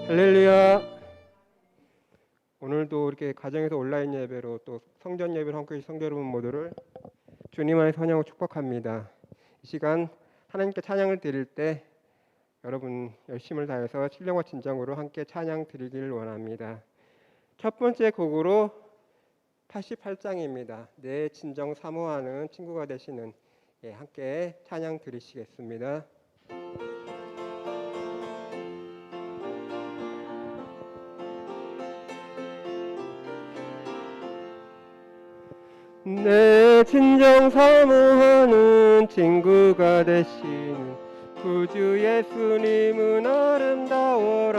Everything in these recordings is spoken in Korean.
할렐루야. 오늘도 이렇게 가정에서 온라인 예배로 또 성전 예배로 함께해 주신 성도 여러분 모두를 주님 안에 선양으로 축복합니다. 이 시간 하나님께 찬양을 드릴 때 여러분 열심을 다해서 신령과 진정으로 함께 찬양 드리기를 원합니다. 첫 번째 곡으로 88장입니다. 내 진정 사모하는 친구가 되시는 함께 찬양 드리시겠습니다. 내 진정 사모하는 친구가 되시는 구주 예수님은 아름다워라.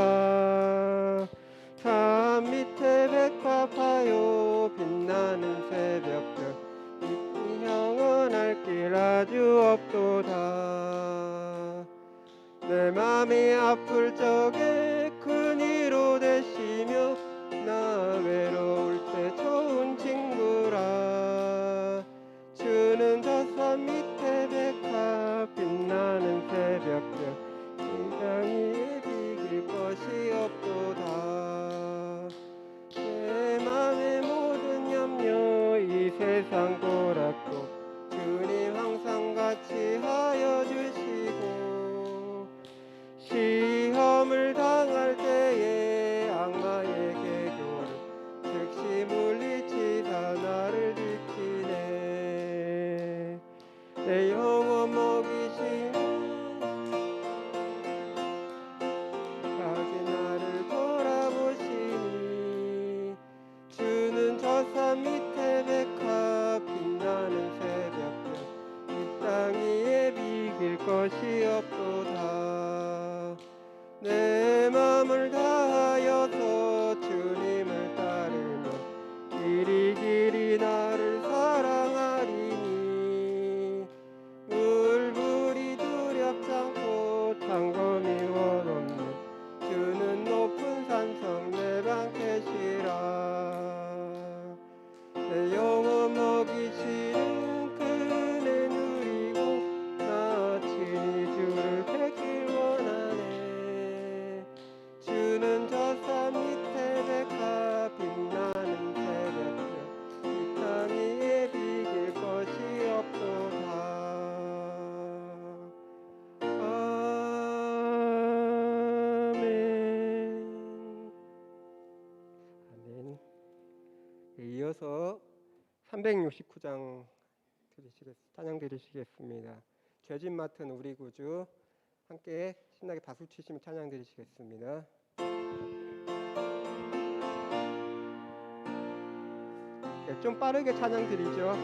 산 밑에 백합하여 빛나는 새벽별 이 영원할 길 아주 없도다. 내 맘이 아플 적에 큰 위로 되시며 나 외로울 때 좋은 친구라. 주는 저 산 밑에 백합 빛나는 새벽별 세상이 비길 것이 없도다. 내 맘의 모든 염려 이 세상 고락고 주님 항상 같이 하여 주시고 시험을 당할 때에 악마의 계교를 즉시 물리치사 나를 지키네. 내 영혼 먹이시는 까지 나를 돌아보시니 주는 저 산 밑에 백합 빛나는 새벽별 이 땅 위에 비길 것이 없도다. 내 맘을 다하여서 주님을 따르며 길이 길이 나를 사랑하리니 울불이 두렵지 않고 창검이 원없는 주는 높은 산성 내 방 계시라. 내 영혼 먹이시는 그네 누리고 나 친히 주를 뵙길 원하네. 주는 저 산 밑에 백합 빛나는 새벽별 이 땅 위에 비길 것이 없도다. 아멘. 아멘. 이어서 369장 찬양 드리시겠습니다. 죄짐 맡은 우리 구주 함께 신나게 박수 치시며 찬양 드리시겠습니다. 좀 빠르게 찬양 드리죠.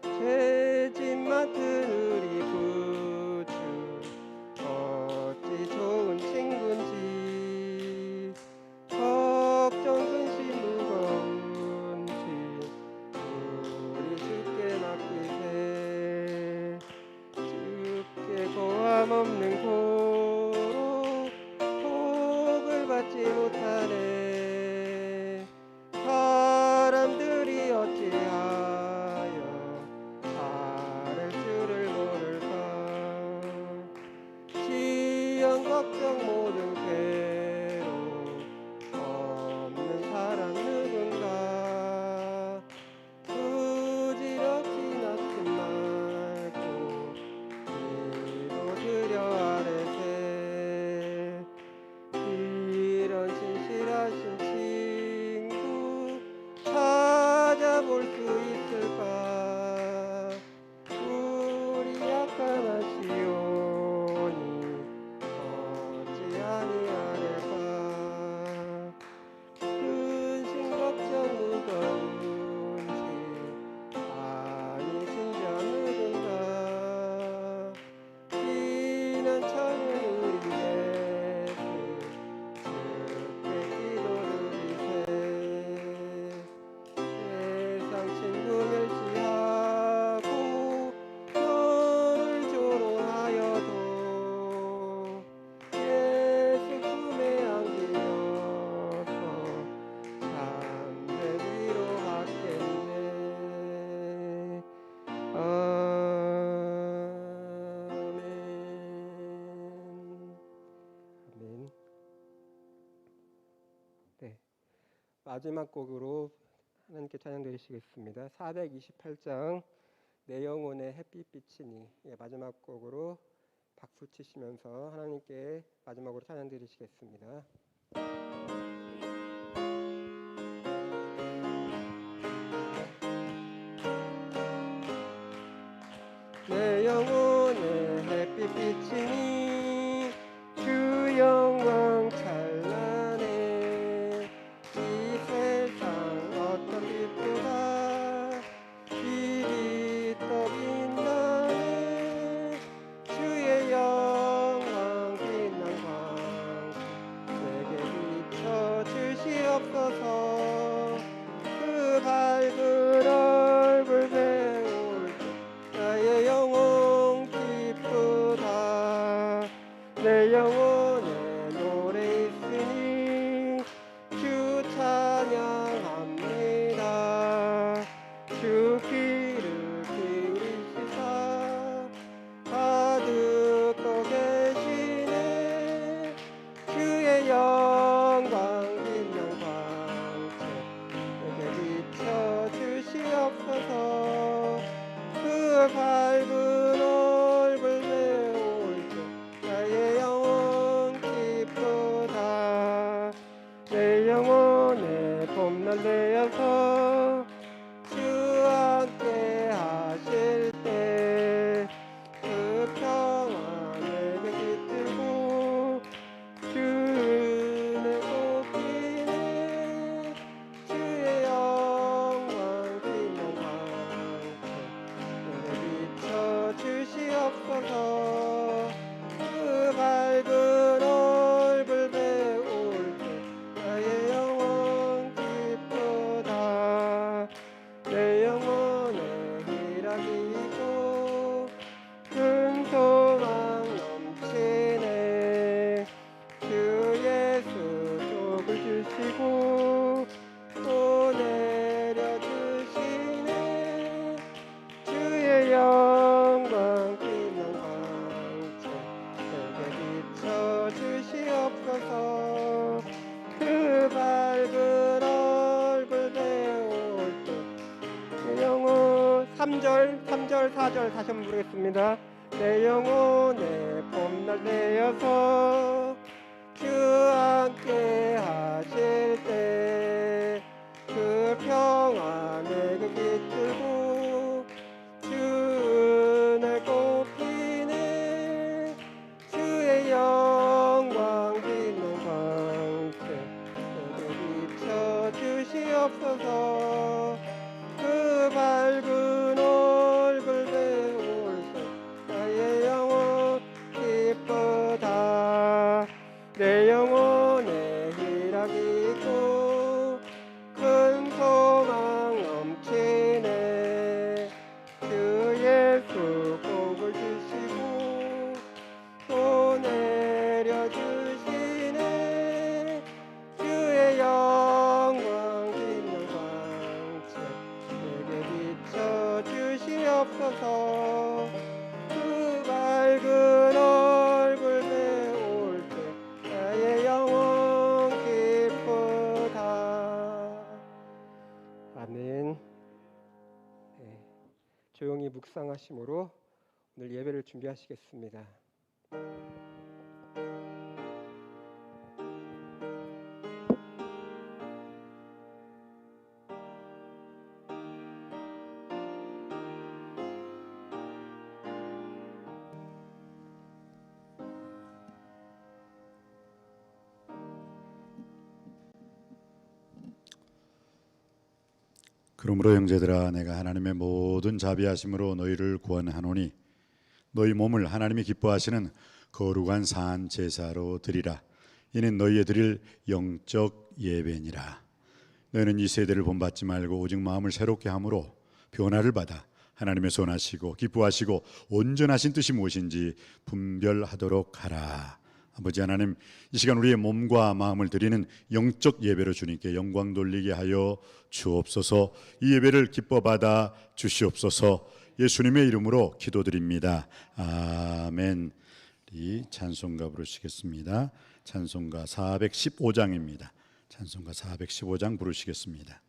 죄짐 맡은 우리 구주 어찌 좋은 친구인지 걱정 근심 무거운 짐 우리 주께 맡기세. 주께 고함 없는 고로 복을 받지 못하네. 사람들이 어찌하여 아를 줄을 모를까. 시험 걱정 모든 괴로움 없는 사람 누군가. 부질없이 낙심 말고 기도드려 아뢰세. 이런 신실하신 친구 찾아볼 수 있을까. 우리 약한 하시오니 어찌 아니하리. 마지막 곡으로 하나님께 찬양 드리시겠습니다. 428장 내 영혼의 햇빛 비치니, 마지막 곡으로 박수 치시면서 하나님께 마지막으로 찬양 드리시겠습니다. 내 영혼의 햇빛 비치니 주 영광 찬란해. 이 세상 어떤 빛보다 빛이 더 빛나네. 주의 영광 빛난 광 내게 비춰 주시옵소서. 그 밝은 얼굴 배울 나의 영혼 기쁘다. 내 영혼에 노래 있으니 주 찬양합니다. 주 귀를 기울이시사 가득 또 계시네. 주의 영광 빛난 광채 내게 비춰 주시옵소서. 그 밝은 얼굴 배울 때 나의 영혼 기쁘다. 내 영혼에 봄날 내어서 주 함께 하실 때 그 평화 내게 깃들고 주 은혜 꽃피네. 주의 영광 빛난 광채 내게 비춰 주시옵소서. 그 밝은 얼굴 배울 때 나의 영혼 기쁘다. 내 영혼에 희락이 있고 큰 소망 넘치네. 주 예수 복을 주시고 또 내려주시네. 주의 영광 빛난 광채 내게 비춰 주시옵소서. 그 밝은 얼굴 배울 때 내 영혼 3절 4절 다시 한번 부르겠습니다. 내 영혼에 봄날 내어서 주 함께 하실 때 그 평화 내게 깃들고 주 은혜 꽃피네. 주의 영광 빛난 광채 내게 비춰 주시옵소서. 그 밝은 얼굴 배울 때 나의 영혼 기쁘다. 내 영혼에 희락이 있고 큰 소망 넘치네. 주 예수 복을 주시고 또 내려주시네. 주의 영광 빛난 광채 내게 비춰 주시옵소서. 그 밝은 얼굴 배울 때 나의 영혼 기쁘다. 아멘. 조용히 묵상하심으로 오늘 예배를 준비하시겠습니다. 그러므로 형제들아 내가 하나님의 모든 자비하심으로 너희를 구원하노니 너희 몸을 하나님이 기뻐하시는 거룩한 산 제사로 드리라. 이는 너희의 드릴 영적 예배니라. 너희는 이 세대를 본받지 말고 오직 마음을 새롭게 함으로 변화를 받아 하나님의 선하시고 기뻐하시고 온전하신 뜻이 무엇인지 분별하도록 하라. 아버지 하나님, 이 시간 우리의 몸과 마음을 드리는 영적 예배로 주님께 영광 돌리게 하여 주옵소서. 이 예배를 기뻐 받아 주시옵소서. 예수님의 이름으로 기도드립니다. 아멘. 이 찬송가 부르시겠습니다. 찬송가 415장입니다. 찬송가 415장 부르시겠습니다.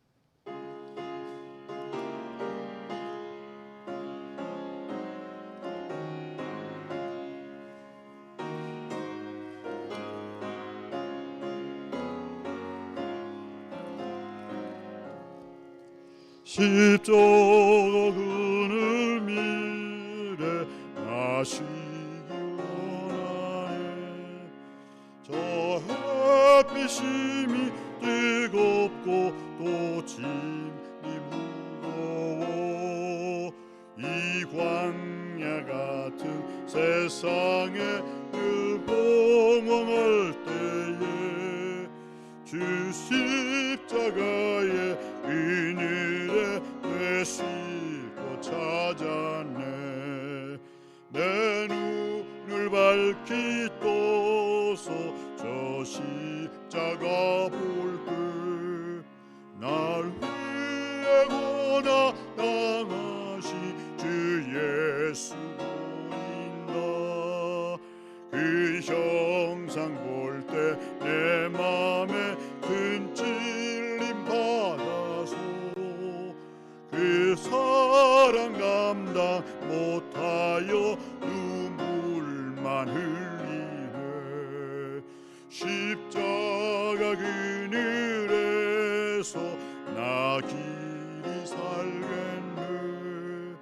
십자가 그늘 미래 나시기 원하네. 저 햇빛이 뜨겁고 또 짐이 무거워 이 광야 같은 세상에 유봉할 때에 주 십자가의 그늘에 내 싣고 찾았네. 내 눈을 밝히 떠서 저 십자가 볼 때 날 위해 고나 당하신 주 예수 보인다. 그 형상 볼 때 내 맘에 큰 찔림 받아서 그 사랑 감당 못하여 눈물만 흘리네. 십자가 그늘에서 나 길이 살겠네.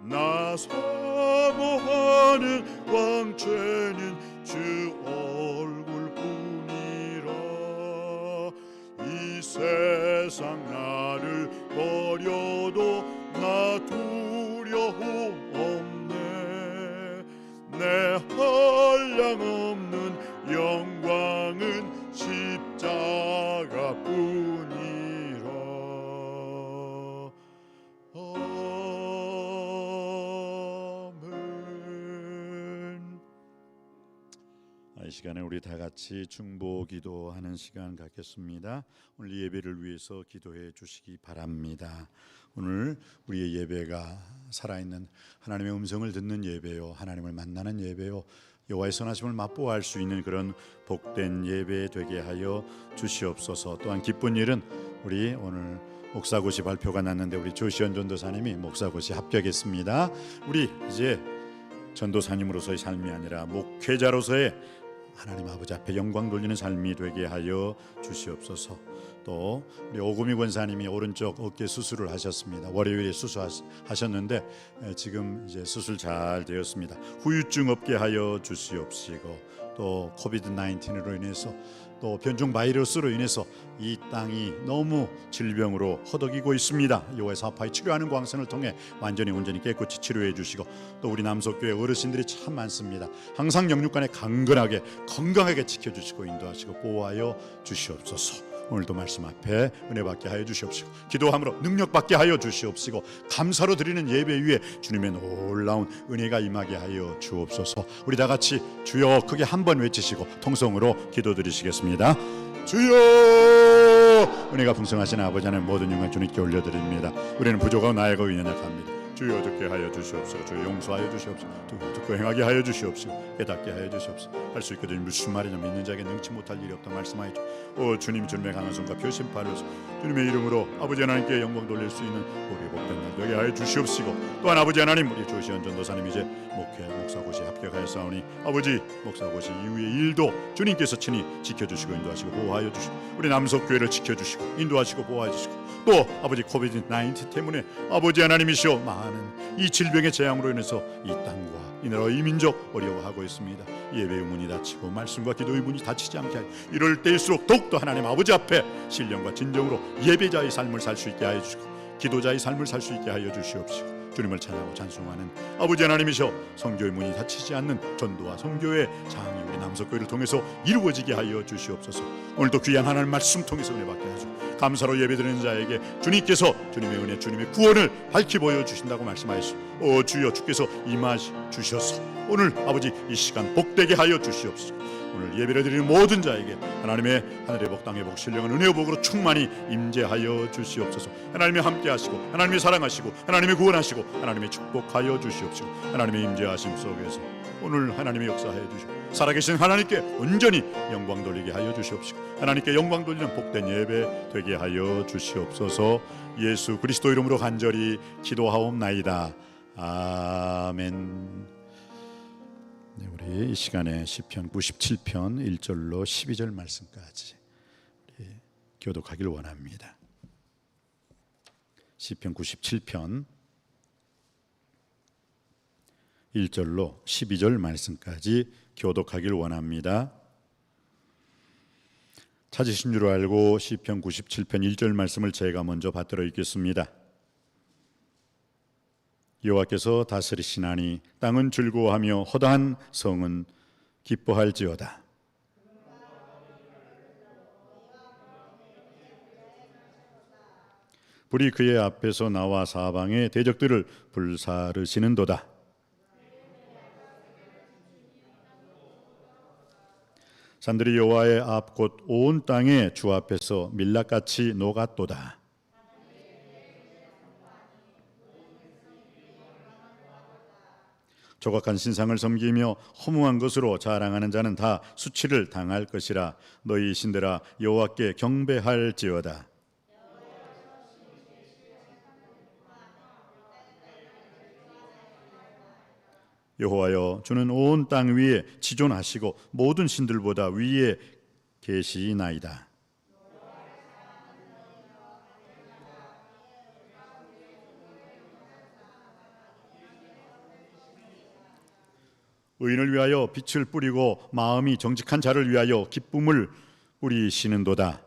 나 사모하는 광채는 주 얼굴뿐이라. 이 세상 나를 버려도 나 두려움 없네. 내 한량없는 영광은 십자가뿐이라. 아멘. 이 시간에 우리 다 같이 중보 기도하는 시간 갖겠습니다. 오늘 예배를 위해서 기도해 주시기 바랍니다. 오늘 우리의 예배가 살아있는 하나님의 음성을 듣는 예배요, 하나님을 만나는 예배요, 여호와의 선하심을 맛보아할 수 있는 그런 복된 예배 되게 하여 주시옵소서. 또한 기쁜 일은 우리 오늘 목사고시 발표가 났는데 우리 조시현 전도사님이 목사고시 합격했습니다. 우리 이제 전도사님으로서의 삶이 아니라 목회자로서의 하나님 아버지 앞에 영광 돌리는 삶이 되게 하여 주시옵소서. 또 우리 오구미 권사님이 오른쪽 어깨 수술을 하셨습니다. 월요일에 수술하셨는데 지금 이제 수술 잘 되었습니다. 후유증 없게 하여 주시옵시고, 또 코비드 19으로 인해서 또 변종 바이러스로 인해서 이 땅이 너무 질병으로 허덕이고 있습니다. 여호와의 사파에 치료하는 광선을 통해 완전히 온전히 깨끗이 치료해 주시고, 또 우리 남석교회 어르신들이 참 많습니다. 항상 영육간에 강건하게 건강하게 지켜주시고 인도하시고 보호하여 주시옵소서. 오늘도 말씀 앞에 은혜 받게 하여 주시옵시고, 기도함으로 능력 받게 하여 주시옵시고, 감사로 드리는 예배 위에 주님의 놀라운 은혜가 임하게 하여 주옵소서. 우리 다 같이 주여 크게 한번 외치시고 통성으로 기도드리시겠습니다. 주여! 은혜가 풍성하신 아버지 하나님, 모든 영광 주님께 올려드립니다. 우리는 부족하고 나이가 연약합니다. 주여 듣게 하여 주시옵소서. 주여 용서하여 주시옵소서. 듣고 행하게 하여 주시옵소서. 깨닫게 하여 주시옵소서. 할 수 있거든 무슨 말이냐, 믿는 자에게 능치 못할 일이 없다 말씀하여 주옵소서. 주님, 주님의 강한 손과 표심팔로서 주님의 이름으로 아버지 하나님께 영광 돌릴 수 있는 우리 복된 날 되게 하여 주시옵시고, 또한 아버지 하나님, 우리 조시현 전도사님 이제 목사고시 합격하였사오니 아버지 목사고시 이후의 일도 주님께서 친히 지켜주시고 인도하시고 보호하여 주시고, 우리 남석교회를 지켜주시고 인도하시고 보호하여 주시고, 또 아버지 코비드 19 때문에 아버지 하나님이시여 많은 이 질병의 재앙으로 인해서 이 땅과 이 나라 이 민족 어려워하고 있습니다. 예배의 문이 닫히고 말씀과 기도의 문이 닫히지 않게 하여 이럴 때일수록 더욱더 하나님 아버지 앞에 신령과 진정으로 예배자의 삶을 살 수 있게 하여 주시고, 기도자의 삶을 살 수 있게 하여 주시옵시고, 주님을 찬양하고 찬송하는 아버지 하나님이셔 성교의 문이 닫히지 않는 전도와 성교의 장이 우리 남석교회를 통해서 이루어지게 하여 주시옵소서. 오늘도 귀한 하나님 말씀 통해서 은혜 받게 하시고, 감사로 예배드리는 자에게 주님께서 주님의 은혜, 주님의 구원을 밝히 보여주신다고 말씀하시오. 주여, 주께서 임하시 주셔서 오늘 아버지 이 시간 복되게 하여 주시옵소서. 오늘 예배를 드리는 모든 자에게 하나님의 하늘의 복, 땅의 복, 신령한 은혜의 복으로 충만히 임재하여 주시옵소서. 하나님이 함께 하시고, 하나님이 사랑하시고, 하나님이 구원하시고, 하나님이 축복하여 주시옵시고, 하나님의 임재하심 속에서 오늘 하나님의 역사하여 주시고 살아계신 하나님께 온전히 영광 돌리게 하여 주시옵시고 하나님께 영광 돌리는 복된 예배 되게 하여 주시옵소서. 예수 그리스도 이름으로 간절히 기도하옵나이다. 아멘. 네, 우리 이 시간에 시편 97편 1절로 12절 말씀까지 우리 교독하기를 원합니다. 시편 97편 1절로 12절 말씀까지 교독하기를 원합니다. 찾으신 줄 알고 시편 97편 1절 말씀을 제가 먼저 받들어 읽겠습니다. 여호와께서 다스리시나니 땅은 즐거워하며 허다한 성은 기뻐할지어다. 불이 그의 앞에서 나와 사방의 대적들을 불사르시는도다. 산들이 여호와의 앞 곧 온 땅에 주 앞에서 밀랍같이 녹았도다. 조각한 신상을 섬기며 허무한 것으로 자랑하는 자는 다 수치를 당할 것이라. 너희 신들아 여호와께 경배할지어다. 여호와여 주는 온 땅 위에 지존하시고 모든 신들보다 위에 계시나이다. 의인을 위하여 빛을 뿌리고 마음이 정직한 자를 위하여 기쁨을 뿌리시는도다.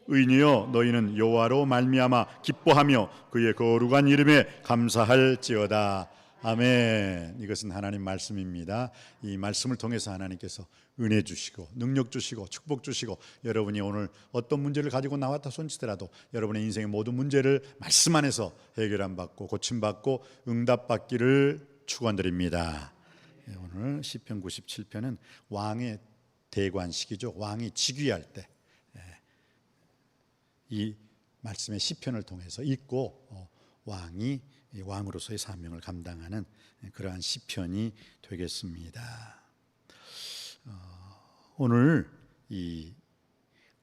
의인이여 너희는 여호와로 말미암아 기뻐하며 그의 거룩한 이름에 감사할지어다. 아멘. 이것은 하나님 말씀입니다. 이 말씀을 통해서 하나님께서 은혜 주시고 능력 주시고 축복 주시고 여러분이 오늘 어떤 문제를 가지고 나왔다 손치더라도 여러분의 인생의 모든 문제를 말씀 안에서 해결함 받고 고침 받고 응답 받기를 축원드립니다. 오늘 시편 97편은 왕의 대관식이죠. 왕이 즉위할 때 이 말씀의 시편을 통해서 읽고 왕이 왕으로서의 사명을 감당하는 그러한 시편이 되겠습니다. 오늘 이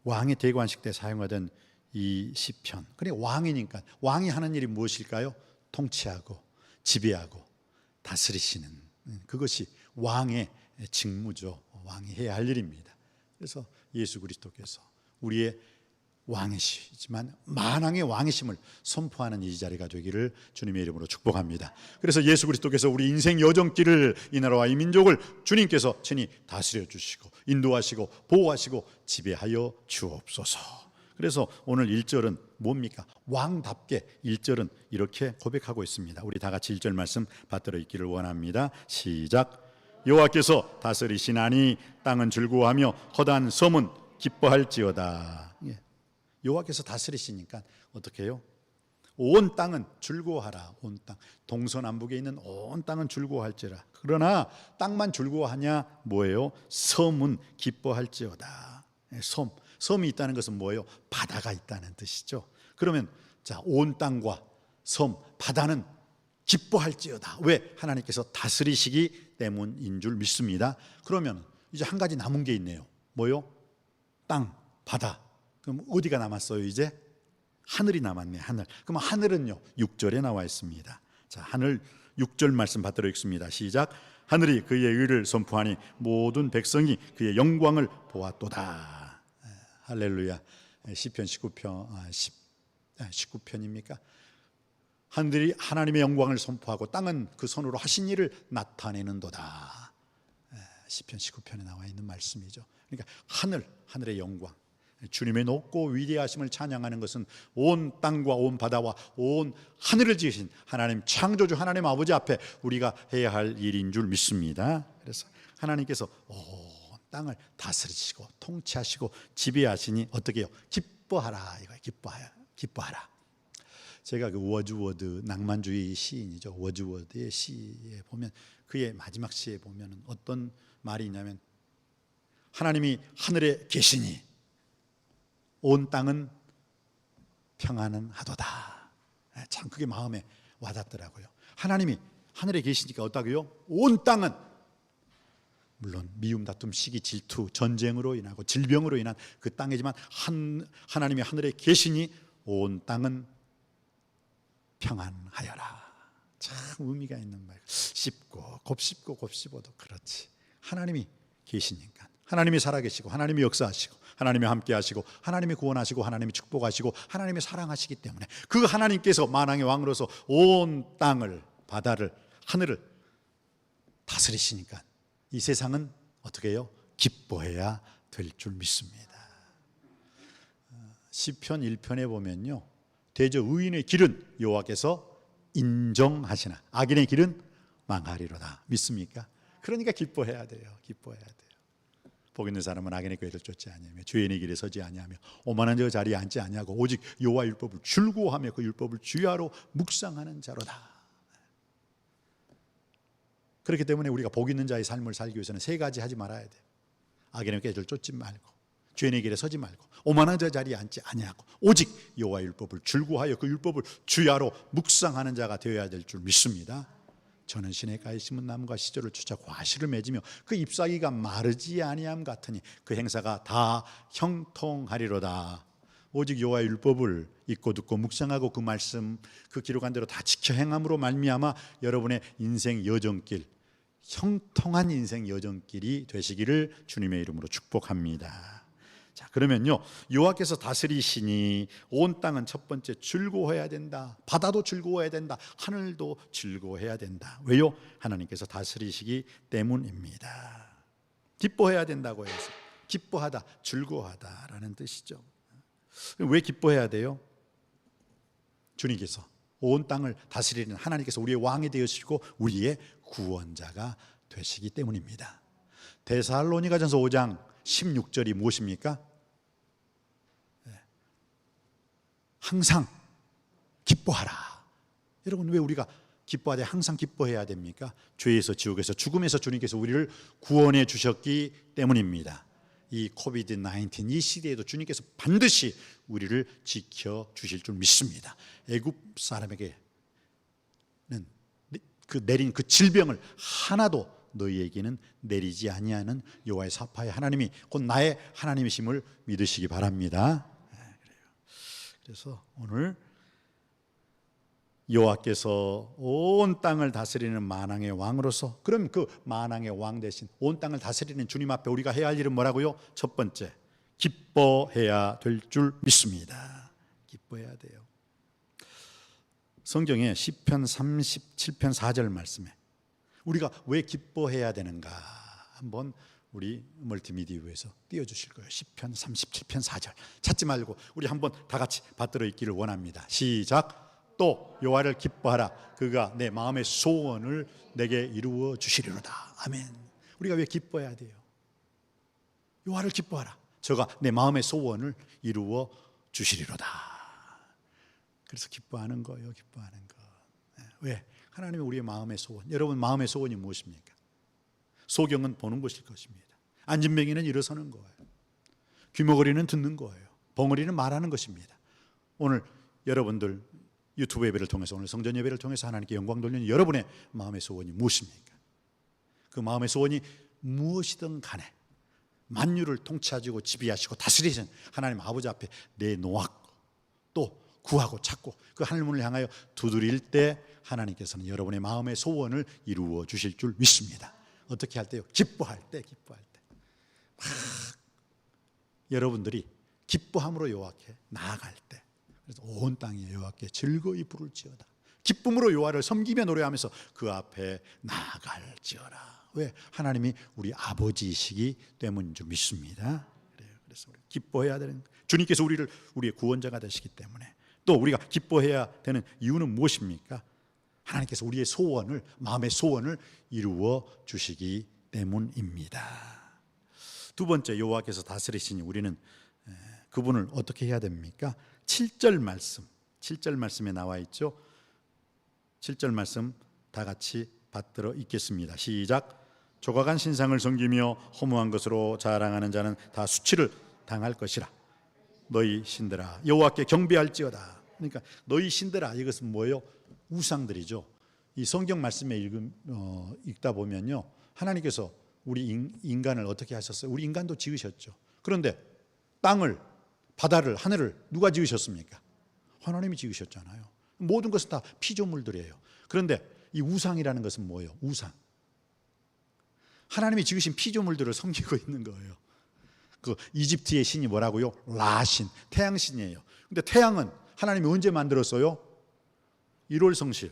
왕의 대관식 때 사용하던 이 시편, 그래 왕이니까 왕이 하는 일이 무엇일까요? 통치하고 지배하고 다스리시는 그것이 왕의 직무죠. 왕이 해야 할 일입니다. 그래서 예수 그리스도께서 우리의 왕이시지만 만왕의 왕이심을 선포하는 이 자리가 되기를 주님의 이름으로 축복합니다. 그래서 예수 그리스도께서 우리 인생 여정길을 이 나라와 이 민족을 주님께서 친히 다스려 주시고 인도하시고 보호하시고 지배하여 주옵소서. 그래서 오늘 1절은 뭡니까? 왕답게 1절은 이렇게 고백하고 있습니다. 우리 다 같이 1절 말씀 받들어 읽기를 원합니다. 시작. 여호와께서 다스리시나니 땅은 즐거워하며 허다한 섬은 기뻐할지어다. 여호와께서 다스리시니까 어떻게 해요? 온 땅은 즐거워하라. 온 땅, 동서남북에 있는 온 땅은 즐거워할지라. 그러나 땅만 즐거워하냐? 뭐예요? 섬은 기뻐할지어다. 섬이 있다는 것은 뭐예요? 바다가 있다는 뜻이죠. 그러면 자, 온 땅과 섬, 바다는 기뻐할지어다. 왜? 하나님께서 다스리시기 때문인 줄 믿습니다. 그러면 이제 한 가지 남은 게 있네요. 뭐요? 땅, 바다. 그럼 어디가 남았어요? 이제 하늘이 남았네. 하늘. 그럼 하늘은요 6절에 나와 있습니다. 자, 하늘 6절 말씀 받들어 읽습니다. 시작. 하늘이 그의 의를 선포하니 모든 백성이 그의 영광을 보았도다. 할렐루야. 시편 19편입니까? 하늘이 하나님의 영광을 선포하고 땅은 그 손으로 하신 일을 나타내는도다. 시편 19편에 나와 있는 말씀이죠. 그러니까 하늘의 영광, 주님의 높고 위대하심을 찬양하는 것은 온 땅과 온 바다와 온 하늘을 지으신 하나님 창조주 하나님 아버지 앞에 우리가 해야 할 일인 줄 믿습니다. 그래서 하나님께서 온 땅을 다스리시고 통치하시고 지배하시니 어떻게 해요? 기뻐하라. 이거예요. 기뻐하라. 제가 그 워즈워드 낭만주의 시인이죠. 워즈워드의 시에 보면 그의 마지막 시에 보면 어떤 말이 있냐면 하나님이 하늘에 계시니 온 땅은 평안은 하도다. 참 그게 마음에 와닿더라고요. 하나님이 하늘에 계시니까 어떠고요? 온 땅은 물론 미움, 다툼, 시기, 질투, 전쟁으로 인하고 질병으로 인한 그 땅이지만 하나님의 하늘에 계시니 온 땅은 평안하여라. 참 의미가 있는 말. 씹고 곱씹고 곱씹어도 그렇지. 하나님이 계시니까, 하나님이 살아계시고 하나님이 역사하시고 하나님이 함께하시고 하나님이 구원하시고 하나님이 축복하시고 하나님이 사랑하시기 때문에 그 하나님께서 만왕의 왕으로서 온 땅을, 바다를, 하늘을 다스리시니까 이 세상은 어떻게 해요? 기뻐해야 될 줄 믿습니다. 시편 1편에 보면요, 대저 의인의 길은 여호와께서 인정하시나 악인의 길은 망하리로다. 믿습니까? 그러니까 기뻐해야 돼요. 기뻐해야 돼요. 복 있는 사람은 악인의 꾀를 쫓지 아니하며 죄인의 길에 서지 아니하며 오만한 자 자리에 앉지 아니하고 오직 여호와 율법을 즐거워하며 그 율법을 주야로 묵상하는 자로다. 그렇기 때문에 우리가 복 있는 자의 삶을 살기 위해서는 세 가지 하지 말아야 돼요. 악인의 꾀를 쫓지 말고, 죄인의 길에 서지 말고, 오만한 자 자리에 앉지 아니하고 오직 여호와 율법을 즐거워하여 그 율법을 주야로 묵상하는 자가 되어야 될 줄 믿습니다. 저는 시냇가에 심은 나무가 시절을 추자 과실을 맺으며 그 잎사귀가 마르지 아니함 같으니 그 행사가 다 형통하리로다. 오직 여호와의 율법을 읽고 듣고 묵상하고 그 말씀, 그 기록한 대로 다 지켜 행함으로 말미암아 여러분의 인생 여정길, 형통한 인생 여정길이 되시기를 주님의 이름으로 축복합니다. 자, 그러면요, 여호와께서 다스리시니 온 땅은 첫 번째 즐거워해야 된다. 바다도 즐거워해야 된다. 하늘도 즐거워해야 된다. 왜요? 하나님께서 다스리시기 때문입니다. 기뻐해야 된다고 해서 기뻐하다, 즐거워하다라는 뜻이죠. 왜 기뻐해야 돼요? 주님께서 온 땅을 다스리는 하나님께서 우리의 왕이 되시고 우리의 구원자가 되시기 때문입니다. 데살로니가전서 5장 16절이 무엇입니까? 항상 기뻐하라. 여러분, 왜 우리가 기뻐하되 항상 기뻐해야 됩니까? 죄에서, 지옥에서, 죽음에서 주님께서 우리를 구원해 주셨기 때문입니다. 이 코비드-19 이 시대에도 주님께서 반드시 우리를 지켜 주실 줄 믿습니다. 애굽 사람에게는 그 내린 그 질병을 하나도 너희에게는 내리지 아니하는 여호와의 사파의 하나님이 곧 나의 하나님이심을 믿으시기 바랍니다. 그래서 오늘 여호와께서 온 땅을 다스리는 만왕의 왕으로서, 그럼 그 만왕의 왕 대신 온 땅을 다스리는 주님 앞에 우리가 해야 할 일은 뭐라고요? 첫 번째, 기뻐해야 될 줄 믿습니다. 기뻐해야 돼요. 성경에 시편 37편 4절 말씀에 우리가 왜 기뻐해야 되는가 한번 우리 멀티미디어에서 띄워주실 거예요. 시편 37편 4절 찾지 말고 우리 한번 다 같이 받들어 읽기를 원합니다. 시작. 또 여호와를 기뻐하라. 그가 내 마음의 소원을 내게 이루어 주시리로다. 아멘. 우리가 왜 기뻐해야 돼요? 여호와를 기뻐하라. 저가 내 마음의 소원을 이루어 주시리로다. 그래서 기뻐하는 거예요. 기뻐하는 거. 왜? 하나님이 우리의 마음의 소원. 여러분 마음의 소원이 무엇입니까? 소경은 보는 것일 것입니다. 안진뱅이는 일어서는 거예요. 귀머거리는 듣는 거예요. 벙어리는 말하는 것입니다. 오늘 여러분들 유튜브 예배를 통해서, 오늘 성전 예배를 통해서 하나님께 영광 돌리는 여러분의 마음의 소원이 무엇입니까? 그 마음의 소원이 무엇이든 간에 만유를 통치하시고 지배하시고 다스리신 하나님 아버지 앞에 내놓았고 또 구하고 찾고 그 하늘문을 향하여 두드릴 때 하나님께서는 여러분의 마음의 소원을 이루어 주실 줄 믿습니다. 어떻게 할 때요? 기뻐할 때, 기뻐할 때. 여러분들이 기뻐함으로 여호와께 나아갈 때, 그래서 온 땅이 여호와께 즐거이 부를지어다. 기쁨으로 여호와를 섬기며 노래하면서 그 앞에 나아갈지어다. 왜? 하나님이 우리 아버지이시기 때문인 줄 믿습니다. 그래서 우리 기뻐해야 되는, 주님께서 우리의 구원자가 되시기 때문에. 또 우리가 기뻐해야 되는 이유는 무엇입니까? 하나님께서 우리의 소원을, 마음의 소원을 이루어 주시기 때문입니다. 두 번째, 여호와께서 다스리시니 우리는 그분을 어떻게 해야 됩니까? 7절 말씀, 7절 말씀에 나와 있죠. 7절 말씀 다 같이 받들어 읽겠습니다. 시작. 조각한 신상을 섬기며 허무한 것으로 자랑하는 자는 다 수치를 당할 것이라. 너희 신들아 여호와께 경배할지어다. 그러니까 너희 신들아, 이것은 뭐예요? 우상들이죠. 이 성경 말씀에 읽다 보면요, 하나님께서 우리 인간을 어떻게 하셨어요? 우리 인간도 지으셨죠. 그런데 땅을, 바다를, 하늘을 누가 지으셨습니까? 하나님이 지으셨잖아요. 모든 것은 다 피조물들이에요. 그런데 이 우상이라는 것은 뭐예요? 우상. 하나님이 지으신 피조물들을 섬기고 있는 거예요. 그 이집트의 신이 뭐라고요? 라신, 태양신이에요. 근데 태양은 하나님이 언제 만들었어요? 1월 성실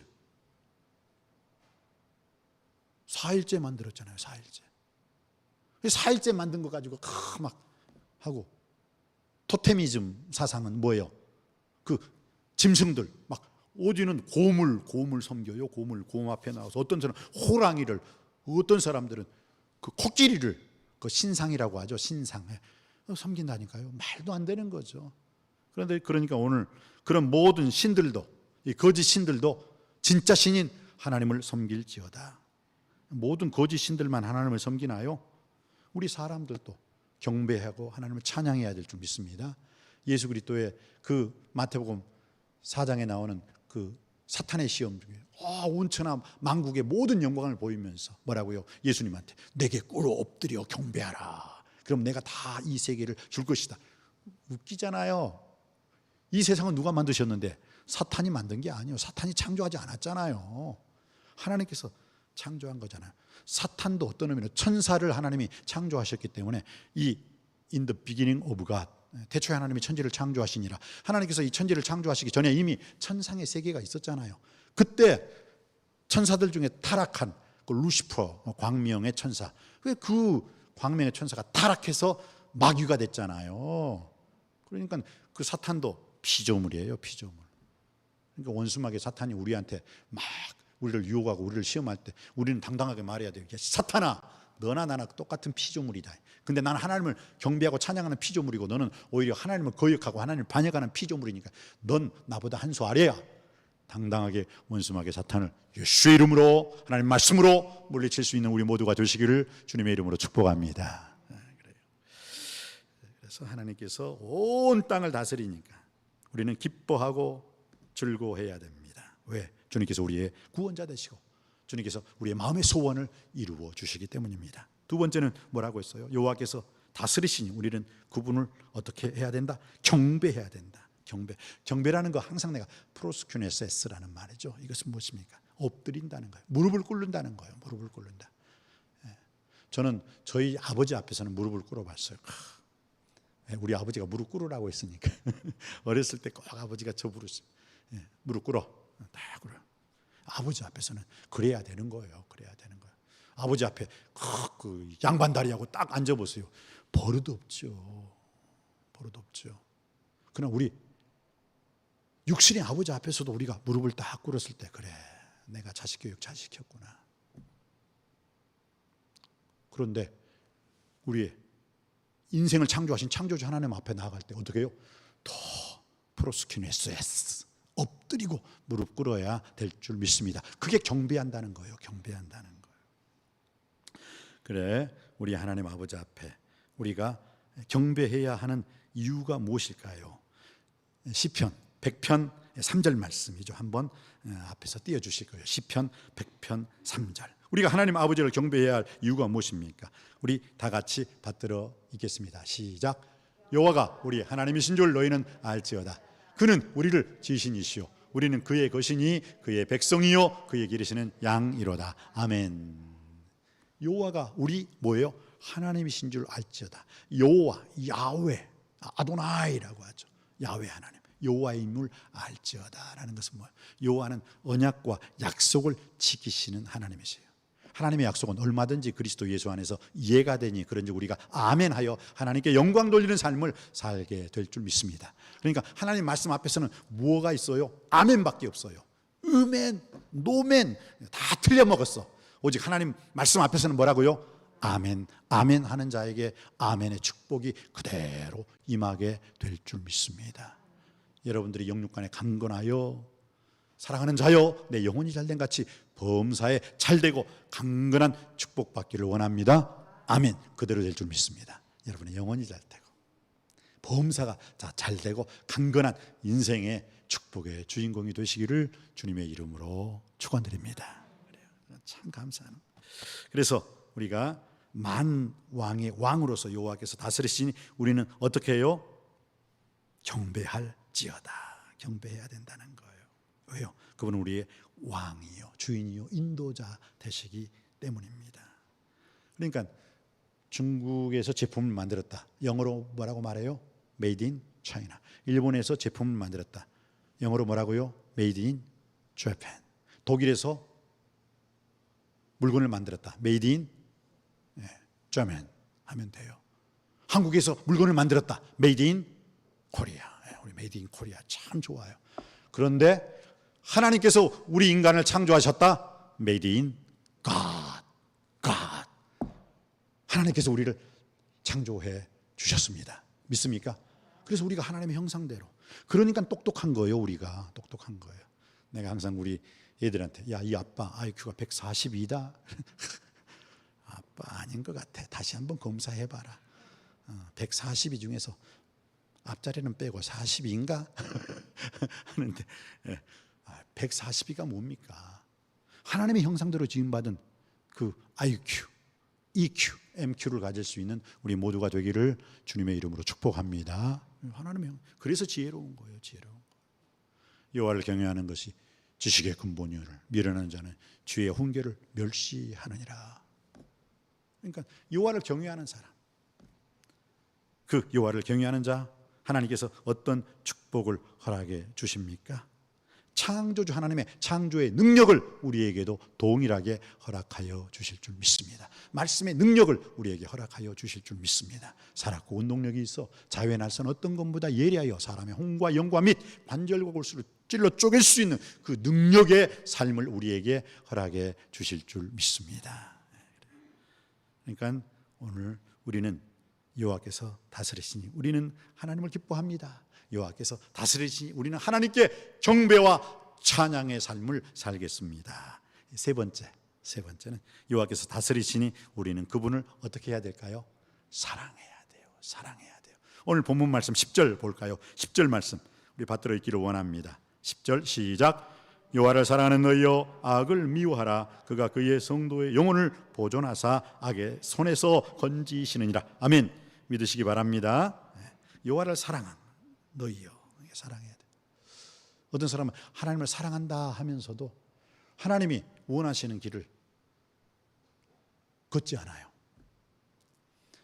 4일째 만들었잖아요. 4일째. 4일째 만든 거 가지고 막 하고, 토테미즘 사상은 뭐예요? 그 짐승들 막 어디는 곰을 섬겨요. 곰 앞에 나와서, 어떤 사람은 호랑이를, 어떤 사람들은 그 코끼리를, 그 신상이라고 하죠. 신상에 섬긴다니까요. 말도 안 되는 거죠. 그런데 그러니까 오늘 그런 모든 신들도, 이 거짓 신들도 진짜 신인 하나님을 섬길지어다. 모든 거짓 신들만 하나님을 섬기나요? 우리 사람들도 경배하고 하나님을 찬양해야 될 줄 믿습니다. 예수 그리스도의 그 마태복음 4장에 나오는 그 사탄의 시험 중에 온천하 만국의 모든 영광을 보이면서 뭐라고요? 예수님한테 내게 꿇어 엎드려 경배하라. 그럼 내가 다 이 세계를 줄 것이다. 웃기잖아요. 이 세상은 누가 만드셨는데? 사탄이 만든 게 아니에요. 사탄이 창조하지 않았잖아요. 하나님께서 창조한 거잖아요. 사탄도 어떤 의미로 천사를 하나님이 창조하셨기 때문에 이 in the beginning of God, 태초에 하나님이 천지를 창조하시니라. 하나님께서 이 천지를 창조하시기 전에 이미 천상의 세계가 있었잖아요. 그때 천사들 중에 타락한 그 루시퍼, 광명의 천사, 그 광명의 천사가 타락해서 마귀가 됐잖아요. 그러니까 그 사탄도 피조물이에요. 피조물. 그러니까 원수마귀 사탄이 우리한테 막 우리를 유혹하고 우리를 시험할 때 우리는 당당하게 말해야 돼요. 사탄아, 너나 나나 똑같은 피조물이다. 근데 나는 하나님을 경배하고 찬양하는 피조물이고 너는 오히려 하나님을 거역하고 하나님을 반역하는 피조물이니까 넌 나보다 한 수 아래야. 당당하게 원수마귀 사탄을 예수의 이름으로, 하나님 말씀으로 물리칠 수 있는 우리 모두가 되시기를 주님의 이름으로 축복합니다. 그래서 하나님께서 온 땅을 다스리니까 우리는 기뻐하고 즐거워해야 됩니다. 왜? 주님께서 우리의 구원자 되시고 주님께서 우리의 마음의 소원을 이루어 주시기 때문입니다. 두 번째는 뭐라고 했어요? 여호와께서 다스리시니 우리는 그분을 어떻게 해야 된다? 경배해야 된다. 경배라는 거 항상 내가 프로스큐네세스라는 말이죠. 이것은 무엇입니까? 엎드린다는 거예요. 무릎을 꿇는다는 거예요. 무릎을 꿇는다. 저는 저희 아버지 앞에서는 무릎을 꿇어봤어요. 우리 아버지가 무릎 꿇으라고 했으니까 어렸을 때 꼭 아버지가 저 부르시면 무릎 꿇어, 다 꿇어. 아버지 앞에서는 그래야 되는 거예요. 그래야 되는 거예요. 아버지 앞에 그 양반다리하고 딱 앉아보세요. 버릇 없죠. 버릇 없죠. 그러나 우리 육신의 아버지 앞에서도 우리가 무릎을 딱 꿇었을 때, 그래, 내가 자식 교육 잘 시켰구나. 그런데 우리의 인생을 창조하신 창조주 하나님 앞에 나아갈 때 어떻게 해요? 더 프로스큐네스에스, 엎드리고 무릎 꿇어야 될 줄 믿습니다. 그게 경배한다는 거예요. 경배한다는 거예요. 그래, 우리 하나님 아버지 앞에 우리가 경배해야 하는 이유가 무엇일까요? 시편 100편 3절 말씀이죠. 한번 앞에서 띄워주실 거예요. 시편 100편 3절. 우리가 하나님 아버지를 경배해야 할 이유가 무엇입니까? 우리 다 같이 받들어 읽겠습니다. 시작. 여호와가 우리 하나님이신 줄 너희는 알지어다. 그는 우리를 지으신 이시요 우리는 그의 것이니 그의 백성이요 그의 기르시는 양이로다. 아멘. 여호와가 우리 뭐예요? 하나님이신 줄 알지어다. 여호와, 야훼, 아도나이라고 하죠. 야훼 하나님, 여호와의 인물 알지어다라는 것은 뭐예요? 여호와는 언약과 약속을 지키시는 하나님이세요. 하나님의 약속은 얼마든지 그리스도 예수 안에서 이해가 되니 그런지 우리가 아멘하여 하나님께 영광 돌리는 삶을 살게 될 줄 믿습니다. 그러니까 하나님 말씀 앞에서는 뭐가 있어요? 아멘밖에 없어요. 음멘, 노멘 다 틀려먹었어. 오직 하나님 말씀 앞에서는 뭐라고요? 아멘, 아멘 하는 자에게 아멘의 축복이 그대로 임하게 될 줄 믿습니다. 여러분들이 영육간에 강건하여 사랑하는 자여 내 영혼이 잘된 같이 범사에 잘되고 강건한 축복받기를 원합니다. 아멘. 그대로 될 줄 믿습니다. 여러분의 영혼이 잘되고 범사가 잘되고 강건한 인생의 축복의 주인공이 되시기를 주님의 이름으로 축원드립니다. 참 감사합니다. 그래서 우리가 만왕의 왕으로서 여호와께서 다스리시니 우리는 어떻게 해요? 경배할지어다. 경배해야 된다는 거예요. 왜요? 그분은 우리의 왕이요, 주인이요, 인도자 되시기 때문입니다. 그러니까 중국에서 제품을 만들었다. 영어로 뭐라고 말해요? Made in China. 일본에서 제품을 만들었다. 영어로 뭐라고요? Made in Japan. 독일에서 물건을 만들었다. Made in German 하면 돼요. 한국에서 물건을 만들었다. Made in Korea. 우리 Made in Korea 참 좋아요. 그런데 하나님께서 우리 인간을 창조하셨다. Made in God. 하나님께서 우리를 창조해 주셨습니다. 믿습니까? 그래서 우리가 하나님의 형상대로. 그러니까 똑똑한 거예요. 우리가 똑똑한 거예요. 내가 항상 우리 애들한테 야, 이 아빠 IQ가 142다. 아빠 아닌 것 같아. 다시 한번 검사해봐라. 142 중에서 앞자리는 빼고 42인가? 하는데 142가 뭡니까? 하나님의 형상대로 지음받은 그 IQ, EQ, MQ를 가질 수 있는 우리 모두가 되기를 주님의 이름으로 축복합니다. 하나님의 그래서 지혜로운 거예요. 지혜로운 거. 여호와를 경외하는 것이 지식의 근본이오늘 미련한 자는 주의 훈계를 멸시하느니라. 그러니까 여호와를 경외하는 사람, 그 여호와를 경외하는 자 하나님께서 어떤 축복을 허락해 주십니까? 창조주 하나님의 창조의 능력을 우리에게도 동일하게 허락하여 주실 줄 믿습니다. 말씀의 능력을 우리에게 허락하여 주실 줄 믿습니다. 살았고 운동력이 있어 자유의 날선 어떤 것보다 예리하여 사람의 홍과 영과 및 관절과 골수를 찔러 쪼갤 수 있는 그 능력의 삶을 우리에게 허락해 주실 줄 믿습니다. 그러니까 오늘 우리는 여호와께서 다스리시니 우리는 하나님을 기뻐합니다. 여호와께서 다스리시니 우리는 하나님께 경배와 찬양의 삶을 살겠습니다. 세 번째는 여호와께서 다스리시니 우리는 그분을 어떻게 해야 될까요? 사랑해야 돼요. 오늘 본문 말씀 10절 볼까요? 10절 말씀 우리 받들어 읽기를 원합니다. 10절 시작. 여호와를 사랑하는 너희여 악을 미워하라. 그가 그의 성도의 영혼을 보존하사 악의 손에서 건지시느니라. 아멘. 믿으시기 바랍니다. 여호와를 사랑한 너희여 사랑해야 돼. 어떤 사람은 하나님을 사랑한다 하면서도 하나님이 원하시는 길을 걷지 않아요.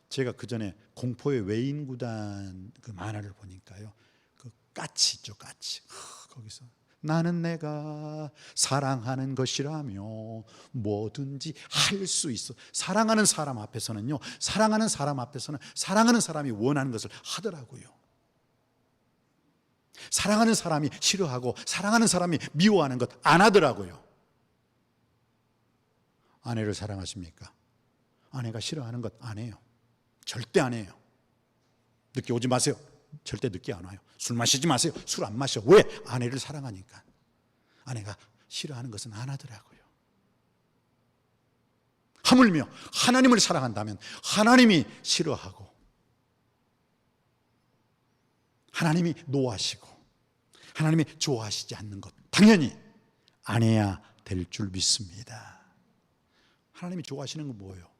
제가 그 전에 공포의 외인구단 그 만화를 보니까요, 그 까치 있죠, 까치. 거기서 나는 내가 사랑하는 것이라며 뭐든지 할 수 있어. 사랑하는 사람 앞에서는 사랑하는 사람이 원하는 것을 하더라고요. 사랑하는 사람이 싫어하고 사랑하는 사람이 미워하는 것 안 하더라고요. 아내를 사랑하십니까? 아내가 싫어하는 것 안 해요. 절대 안 해요. 늦게 오지 마세요. 절대 늦게 안 와요. 술 마시지 마세요. 술 안 마셔. 왜? 아내를 사랑하니까. 아내가 싫어하는 것은 안 하더라고요. 하물며 하나님을 사랑한다면 하나님이 싫어하고 하나님이 노하시고 하나님이 좋아하시지 않는 것 당연히 안 해야 될 줄 믿습니다. 하나님이 좋아하시는 건 뭐예요?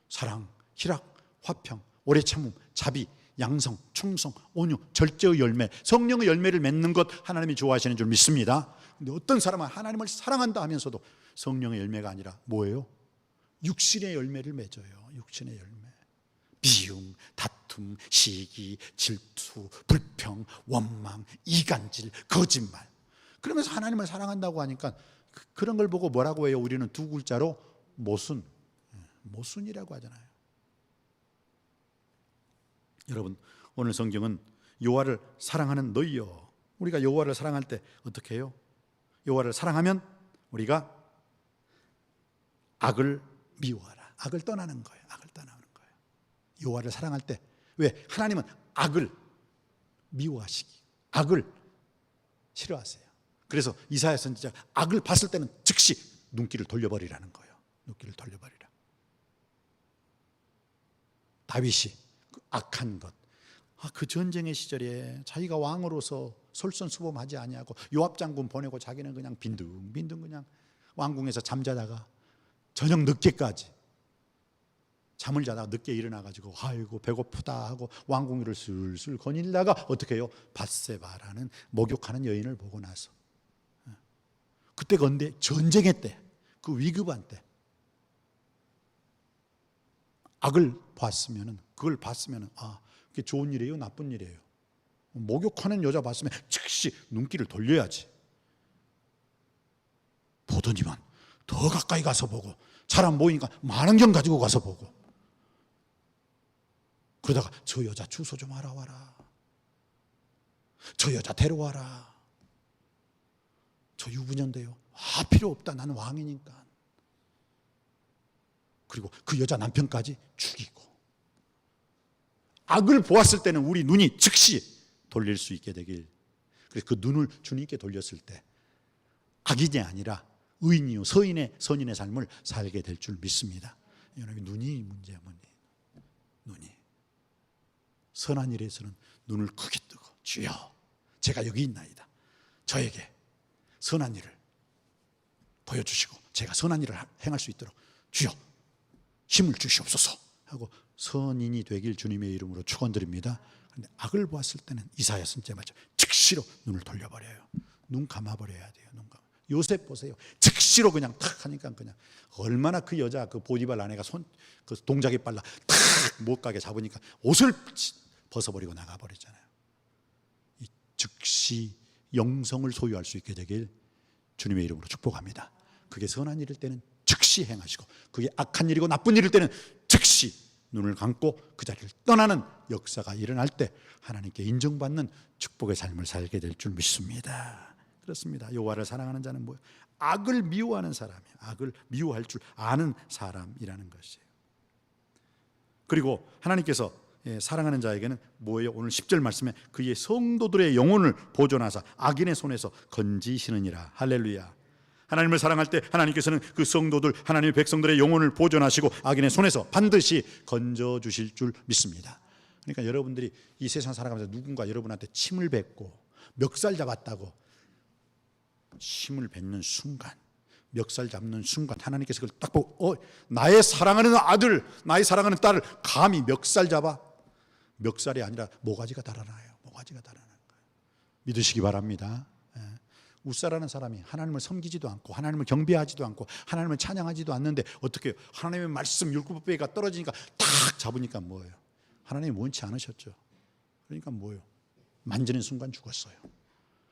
사랑, 희락, 화평, 오래 참음, 자비, 양성, 충성, 온유, 절제의 열매, 성령의 열매를 맺는 것 하나님이 좋아하시는 줄 믿습니다. 근데 어떤 사람은 하나님을 사랑한다 하면서도 성령의 열매가 아니라 뭐예요? 육신의 열매를 맺어요. 육신의 열매. 비움, 다툼, 시기, 질투, 불평, 원망, 이간질, 거짓말. 그러면서 하나님을 사랑한다고 하니까 그런 걸 보고 뭐라고 해요? 우리는 두 글자로 모순, 모순이라고 하잖아요. 여러분, 오늘 성경은 여호와를 사랑하는 너희여. 우리가 여호와를 사랑할 때 어떻게 해요? 여호와를 사랑하면 우리가 악을 미워하라. 악을 떠나는 거예요. 악을 떠나는 거예요. 여호와를 사랑할 때 왜? 하나님은 악을 미워하시기, 악을 싫어하세요. 그래서 이사야 선지자가 악을 봤을 때는 즉시 눈길을 돌려버리라는 거예요. 눈길을 돌려버리라. 다윗이 그 악한 것, 그 전쟁의 시절에 자기가 왕으로서 솔선수범하지 아니하고 요압 장군 보내고 자기는 그냥 빈둥빈둥 그냥 왕궁에서 잠자다가 저녁 늦게까지 잠을 자다가 늦게 일어나가지고 아이고 배고프다 하고 왕궁으로 슬슬 거닐다가 어떻게 해요? 밧세바라는 목욕하는 여인을 보고 나서, 그때가 언제? 전쟁의 때, 그 위급한 때 악을 봤으면은, 그걸 봤으면은 그게 좋은 일이에요, 나쁜 일이에요? 목욕하는 여자 봤으면 즉시 눈길을 돌려야지. 보더니만 더 가까이 가서 보고, 사람 모이니까 만원경 가지고 가서 보고, 그러다가 저 여자 주소 좀 알아와라, 저 여자 데려와라, 저 유부녀인데요, 필요 없다, 나는 왕이니까. 그리고 그 여자 남편까지 죽이고. 악을 보았을 때는 우리 눈이 즉시 돌릴 수 있게 되길. 그래서 그 눈을 주님께 돌렸을 때 악인이 아니라 의인이요 선인의 삶을 살게 될 줄 믿습니다. 여러분, 눈이 문제야. 눈이. 선한 일에서는 눈을 크게 뜨고, 주여 제가 여기 있나이다, 저에게 선한 일을 보여주시고 제가 선한 일을 행할 수 있도록 주여 힘을 주시옵소서 하고 선인이 되길 주님의 이름으로 축원드립니다. 그런데 악을 보았을 때는 이사야 선지자 말처럼 즉시로 눈을 돌려버려요. 눈 감아버려야 돼요. 눈 감아. 요셉 보세요. 즉시로 그냥 탁 하니까 그냥 얼마나 그 여자, 그 보디발 아내가 그 동작이 빨라. 탁 못 가게 잡으니까 옷을 벗어버리고 나가버리잖아요. 이 즉시 영성을 소유할 수 있게 되길 주님의 이름으로 축복합니다. 그게 선한 일일 때는 즉시 행하시고, 그게 악한 일이고 나쁜 일일 때는 즉시 눈을 감고 그 자리를 떠나는 역사가 일어날 때 하나님께 인정받는 축복의 삶을 살게 될 줄 믿습니다. 그렇습니다. 여호와를 사랑하는 자는 뭐예요? 악을 미워하는 사람이에요. 악을 미워할 줄 아는 사람이라는 것이에요. 그리고 하나님께서 사랑하는 자에게는 뭐예요? 오늘 10절 말씀에 그의 성도들의 영혼을 보존하사 악인의 손에서 건지시느니라. 할렐루야. 하나님을 사랑할 때 하나님께서는 그 성도들, 하나님의 백성들의 영혼을 보존하시고 악인의 손에서 반드시 건져주실 줄 믿습니다. 그러니까 여러분들이 이 세상 살아가면서 누군가 여러분한테 침을 뱉고 멱살 잡았다고, 침을 뱉는 순간, 멱살 잡는 순간 하나님께서 그걸 딱 보고 나의 사랑하는 아들, 나의 사랑하는 딸을 감히 멱살 잡아? 멱살이 아니라 모가지가 달아나요. 모가지가 달아나는 거예요. 믿으시기 바랍니다. 웃사라는 사람이 하나님을 섬기지도 않고 하나님을 경배하지도 않고 하나님을 찬양하지도 않는데 어떻게 하나님의 말씀 율법배가 떨어지니까 탁 잡으니까 뭐예요? 하나님이 원치 않으셨죠. 그러니까 뭐예요? 만지는 순간 죽었어요.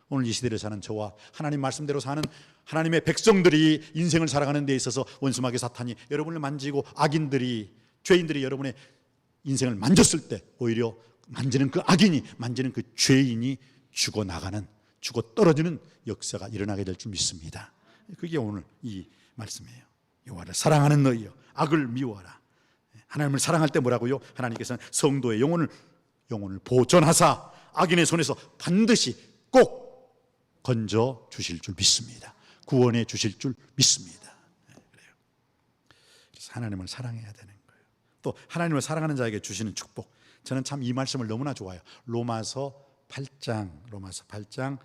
오늘 이 시대를 사는 저와 하나님 말씀대로 사는 하나님의 백성들이 인생을 살아가는 데 있어서 원수마귀 사탄이 여러분을 만지고 악인들이, 죄인들이 여러분의 인생을 만졌을 때 오히려 만지는 그 악인이, 만지는 그 죄인이 죽어나가는, 죽어 떨어지는 역사가 일어나게 될 줄 믿습니다. 그게 오늘 이 말씀이에요. 여호와를 사랑하는 너희여 악을 미워하라. 하나님을 사랑할 때 뭐라고요? 하나님께서는 성도의 영혼을 보존하사 악인의 손에서 반드시 꼭 건져 주실 줄 믿습니다. 구원해 주실 줄 믿습니다. 그래요. 그래서 하나님을 사랑해야 되는 거예요. 또 하나님을 사랑하는 자에게 주시는 축복. 저는 참 이 말씀을 너무나 좋아요. 로마서 8장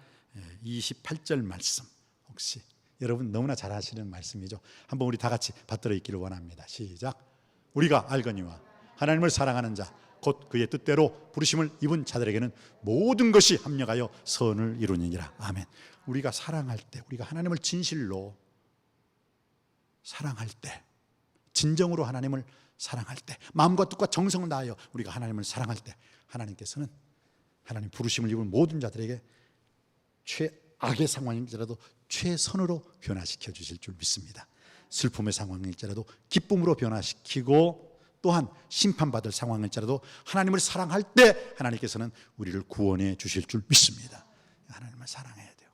28절 말씀, 혹시 여러분 너무나 잘 아시는 말씀이죠. 한번 우리 다 같이 받들어 읽기를 원합니다. 시작. 우리가 알거니와 하나님을 사랑하는 자 곧 그의 뜻대로 부르심을 입은 자들에게는 모든 것이 합력하여 선을 이루느니라. 아멘. 우리가 사랑할 때, 우리가 하나님을 진실로 사랑할 때, 진정으로 하나님을 사랑할 때, 마음과 뜻과 정성을 다하여 우리가 하나님을 사랑할 때 하나님께서는 하나님 부르심을 입은 모든 자들에게 최악의 상황일지라도 최선으로 변화시켜 주실 줄 믿습니다. 슬픔의 상황일지라도 기쁨으로 변화시키고, 또한 심판받을 상황일지라도 하나님을 사랑할 때 하나님께서는 우리를 구원해 주실 줄 믿습니다. 하나님을 사랑해야 돼요.